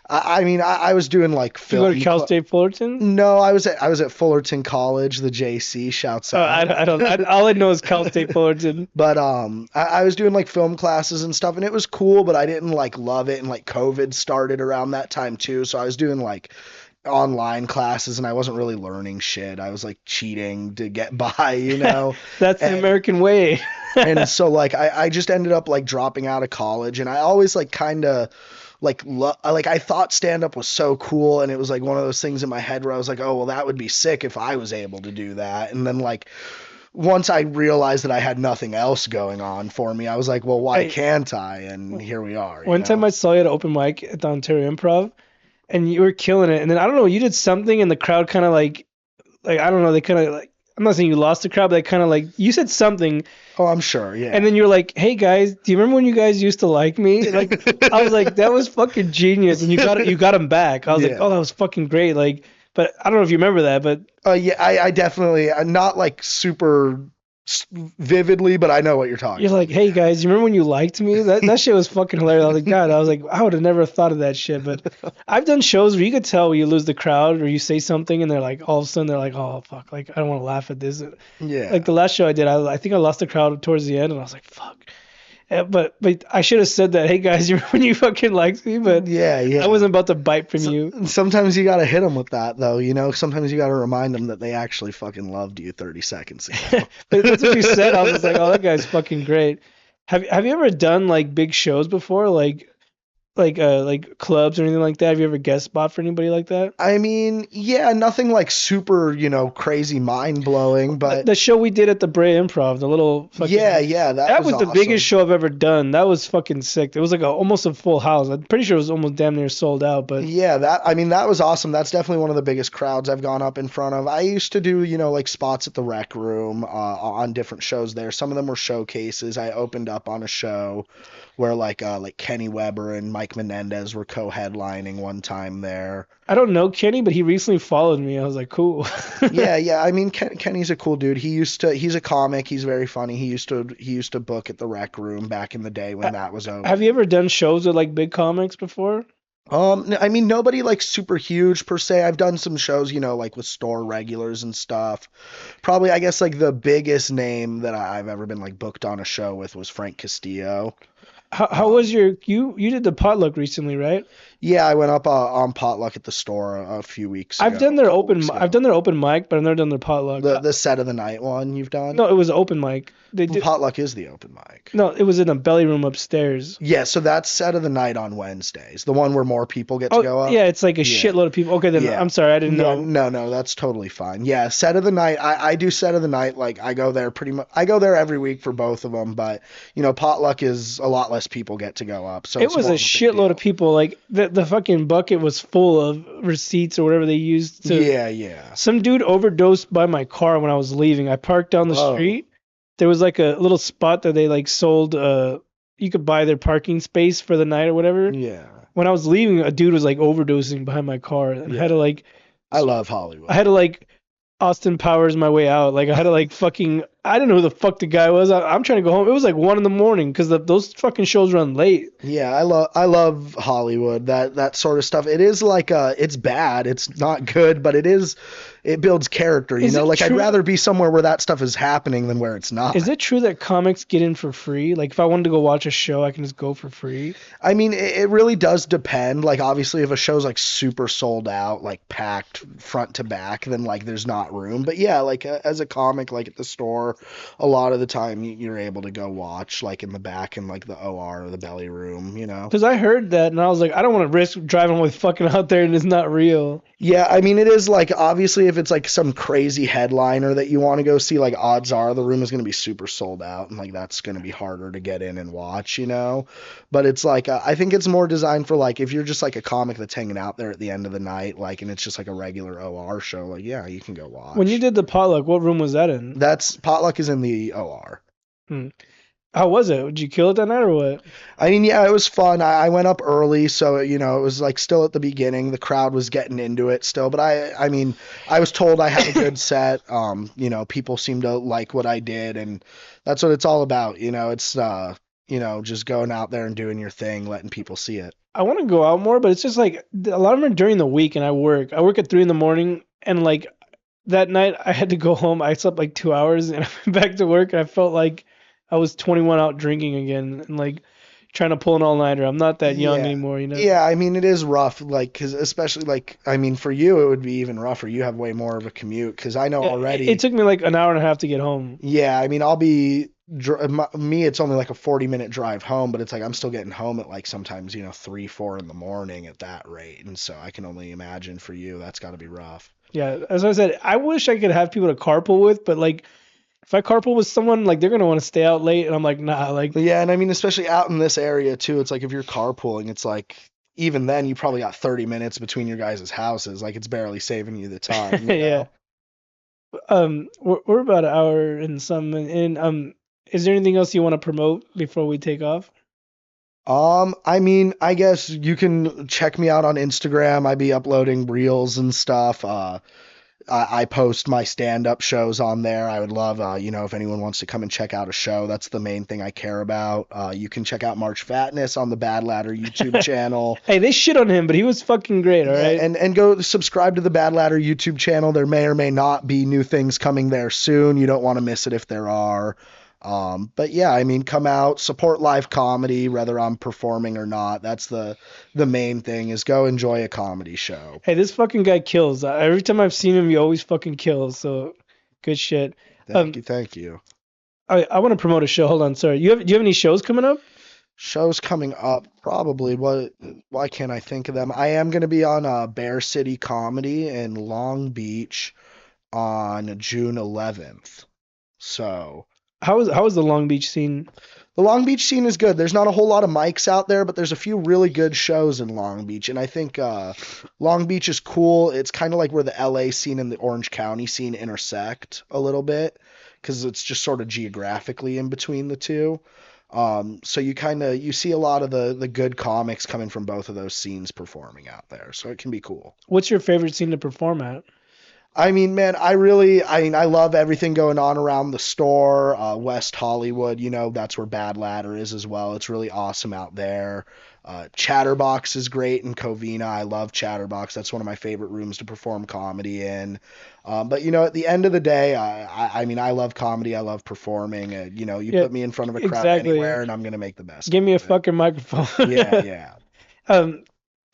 I mean I was doing like Did you go film. to Cal State Fullerton? No, I was at Fullerton College, the JC. Shouts Oh, out. I don't. All I know is Cal State Fullerton. But I was doing like film classes and stuff, and it was cool, but I didn't like love it. And like COVID started around that time too, so I was doing like online classes, and I wasn't really learning shit. I was like cheating to get by, you know. That's the And American way. and so like I just ended up like dropping out of college, and I always like kind of like I thought stand up was so cool, and it was like one of those things in my head where I was like, oh well, that would be sick if I was able to do that. And then like once I realized that I had nothing else going on for me, I was like, well, why Hey, can't I? And here we are, you one time know. I saw you at an open mic at the Ontario Improv, and you were killing it. And then I don't know, you did something, and the crowd kind of like I don't know, they kind of like. I'm not saying you lost the crowd, but they kind of like you said something, Oh, I'm sure, yeah. and then you're like, "Hey guys, do you remember when you guys used to like me?" Like I was like, "That was fucking genius," and you got him back. I was like, Yeah. "Oh, that was fucking great." Like, but I don't know if you remember that, but Yeah, I definitely, not like super vividly, but I know what you're talking you're about. like, "Hey guys, you remember when you liked me?" That shit was fucking hilarious. I was like, God, I was like, I would have never thought of that shit. But I've done shows where you could tell when you lose the crowd or you say something and they're like, all of a sudden they're like, "Oh fuck," like I don't want to laugh at this. Yeah. Like the last show I did, I think I lost the crowd towards the end, and I was like, fuck. But I should have said that. Hey guys, you remember when you fucking liked me? But Yeah, I yeah. wasn't about to bite from you. Sometimes you gotta hit them with that, though. You know, sometimes you gotta remind them that they actually fucking loved you 30 seconds ago. But that's what you said. I was just like, oh, that guy's fucking great. Have you ever done like big shows before, like clubs or anything like that? Have you ever guest spot for anybody like that? I mean, yeah, nothing like super, you know, crazy mind blowing, but The show we did at the Bray Improv, the little fucking yeah, that was the awesome. biggest show I've ever done. That was fucking sick. It was like almost a full house. I'm pretty sure it was almost damn near sold out. But Yeah, that was awesome. That's definitely one of the biggest crowds I've gone up in front of. I used to do, you know, like spots at the Rec Room on different shows there. Some of them were showcases. I opened up on a show where like Kenny Weber and Mike Menendez were co-headlining one time there. I don't know Kenny, but he recently followed me. I was like, cool. Yeah. I mean, Kenny's a cool dude. He's a comic. He's very funny. He used to book at the Rec Room back in the day when that was open. Have you ever done shows with like big comics before? I mean, nobody like super huge per se. I've done some shows, you know, like with store regulars and stuff. Probably, I guess, like the biggest name that I've ever been like booked on a show with was Frank Castillo. How was you did the potluck recently, right? Yeah, I went up on potluck at the store a few weeks ago. I've done their a couple weeks open ago. I've done their open mic, but I've never done their potluck. The set of the night one you've done? No, it was open mic. They do. Potluck is the open mic. No, it was in a belly room upstairs. Yeah, so that's set of the night on Wednesdays, the one where more people get to Oh go up. yeah, it's like a Yeah. shitload of people. Okay, then Yeah. I'm sorry, I didn't Yeah, know. no, that's totally fine. Yeah, set of the night. I do set of the night. Like I go there pretty much. I go there every week for both of them, but potluck is a lot less people get to go up, so It it's was more a of a big shitload deal. of people. Like the fucking bucket was full of receipts or whatever they used to. Yeah, yeah. Some dude overdosed by my car when I was leaving. I parked down the Whoa. street. There was like a little spot that they like sold. You could buy their parking space for the night or whatever. Yeah, When I was leaving, a dude was like overdosing behind my car, and I had to yeah. like, I love I had Hollywood. to like Austin Powers my way out. Like I had to like fucking I don't know who the fuck the guy was. I'm trying to go home. It was like 1 in the morning because those fucking shows run late. Yeah, I love Hollywood. That sort of stuff. It is like it's bad. It's not good, but it builds character, Is it Like I'd true? rather be somewhere where that stuff is happening than where it's not. Is it true that comics get in for free? Like if I wanted to go watch a show, I can just go for free. I mean, it really does depend. Like obviously if a show's like super sold out, like packed front to back, then like there's not room. But yeah, like as a comic like at the store, a lot of the time you're able to go watch like in the back in like the OR or the belly room. Because I heard that and I was like, I don't want to risk driving with fucking out there and it's not real. Yeah, I mean, it is like obviously if it's like some crazy headliner that you want to go see, like odds are the room is going to be super sold out and like that's going to be harder to get in and watch. But it's like I think it's more designed for like if you're just like a comic that's hanging out there at the end of the night, like and it's just like a regular OR show, like yeah, you can go watch. When you did the potluck, what room was that in? That's potluck is in the OR. Hmm. How was it? Did you kill it that night or what? I mean, yeah, it was fun. I went up early, so it was like still at the beginning. The crowd was getting into it still, but I mean, I was told I had a good set. People seemed to like what I did, and that's what it's all about. It's just going out there and doing your thing, letting people see it. I want to go out more, but it's just like a lot of them are during the week and I work. I work at 3 in the morning and like that night I had to go home. I slept like 2 hours and I went back to work and I felt like I was 21 out drinking again and like trying to pull an all-nighter. I'm not that young Yeah. anymore. Yeah, I mean, it is rough, like, cause especially like, I mean, for you, it would be even rougher. You have way more of a commute, cause I know already. It took me like an hour and a half to get home. Yeah, I mean, me, it's only like a 40-minute drive home, but it's like I'm still getting home at like sometimes, 3, 4 in the morning at that rate. And so I can only imagine for you, that's got to be rough. Yeah, as I said, I wish I could have people to carpool with, but like if I carpool with someone, like they're gonna want to stay out late, and I'm like, nah, like Yeah, and I mean, especially out in this area too, it's like if you're carpooling, it's like even then you probably got 30 minutes between your guys' houses. Like it's barely saving you the time, yeah. We're about an hour and some, and is there anything else you want to promote before we take off? I mean, I guess you can check me out on Instagram. I be uploading reels and stuff. I post my stand-up shows on there. I would love, if anyone wants to come and check out a show, that's the main thing I care about. You can check out March Fatness on the Bad Ladder YouTube channel. Hey, they shit on him, but he was fucking great, all right? And go subscribe to the Bad Ladder YouTube channel. There may or may not be new things coming there soon. You don't want to miss it if there are. But yeah, I mean, come out, support live comedy, whether I'm performing or not. That's the main thing is go enjoy a comedy show. Hey, this fucking guy kills. Every time I've seen him, he always fucking kills. So, good shit. Thank you. I want to promote a show. Hold on, sorry. Do you have any shows coming up? Shows coming up, probably. Why can't I think of them? I am going to be on Bear City Comedy in Long Beach on June 11th. So, How is the Long Beach scene? the Long Beach scene is good. There's not a whole lot of mics out there, but there's a few really good shows in Long Beach. And I think Long Beach is cool. It's kind of like where the LA scene and the Orange County scene intersect a little bit because it's just sort of geographically in between the two. So you see a lot of the good comics coming from both of those scenes performing out there. So it can be cool. What's your favorite scene to perform at? I mean, man, I love everything going on around the store, West Hollywood, that's where Bad Ladder is as well. It's really awesome out there. Chatterbox is great in Covina. I love Chatterbox. That's one of my favorite rooms to perform comedy in. But at the end of the day, I mean, I love comedy. I love performing. You Yeah, put me in front of a crowd exactly. anywhere, and I'm gonna make the best. Give me a of it. fucking microphone. Yeah, yeah.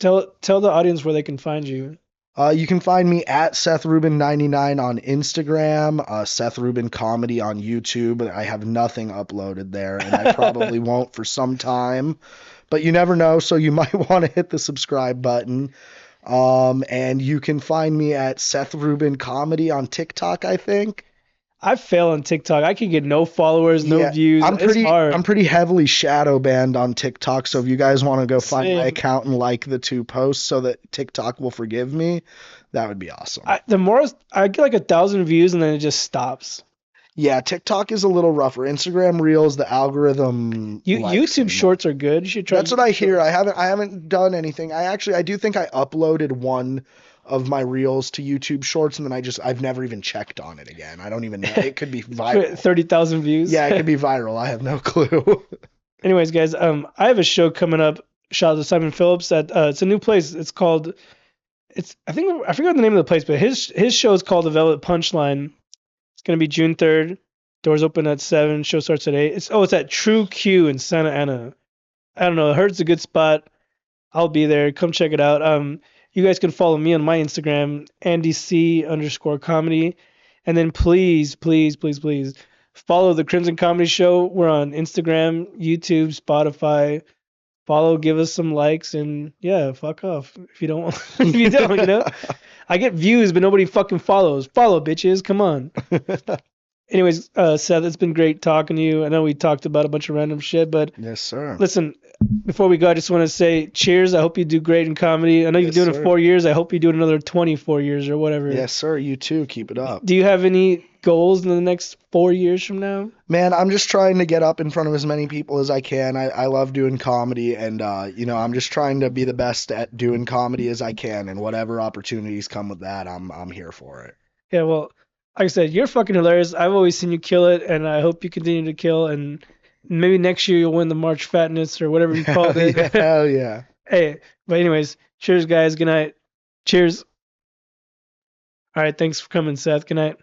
Tell the audience where they can find you. You can find me at Seth Rubin 99 on Instagram, Seth Rubin Comedy on YouTube. I have nothing uploaded there, and I probably won't for some time, but you never know, so you might want to hit the subscribe button. And you can find me at Seth Rubin Comedy on TikTok, I think. I fail on TikTok. I can get no followers, no Yeah, views. It's I'm hard. pretty heavily shadow banned on TikTok, so if you guys want to go find my Same. account and like the two posts so that TikTok will forgive me, that would be awesome. The more I get like 1,000 views and then it just stops. Yeah, TikTok is a little rougher. Instagram Reels, the algorithm likes YouTube me more. Shorts are good. You should try That's what I YouTube hear. Shorts. I haven't done anything. I do think I uploaded one of my Reels to YouTube Shorts, and then I've never even checked on it again. I don't even know. It could be viral. 30,000 views. Yeah, it could be viral. I have no clue. Anyways, guys, I have a show coming up. Shout out to Simon Phillips. It's a new place. It's called. I think I forgot the name of the place, but his show is called The Velvet Punchline. It's gonna be June 3rd. Doors open at 7. Show starts at 8. It's at True Q in Santa Ana. I don't know. I heard it's a good spot. I'll be there. Come check it out. You guys can follow me on my Instagram, AndyC_comedy. And then please, please, please, please follow the Crimson Comedy Show. We're on Instagram, YouTube, Spotify. Follow, give us some likes, and yeah, fuck off if you don't. If you don't, I get views, but nobody fucking follows. Follow, bitches. Come on. Anyways, Seth, it's been great talking to you. I know we talked about a bunch of random shit, but Yes, sir. listen, before we go, I just want to say cheers. I hope you do great in comedy. I know you've been doing it sir. 4 years. I hope you do it another 24 years or whatever. Yes, sir. You too. Keep it up. Do you have any goals in the next 4 years from now? Man, I'm just trying to get up in front of as many people as I can. I love doing comedy, and I'm just trying to be the best at doing comedy as I can, and whatever opportunities come with that, I'm here for it. Yeah, well, like I said, you're fucking hilarious. I've always seen you kill it, and I hope you continue to kill. And maybe next year you'll win the March Fatness or whatever you called it. Hell yeah. Hey, but anyways, cheers, guys. Good night. Cheers. All right, thanks for coming, Seth. Good night.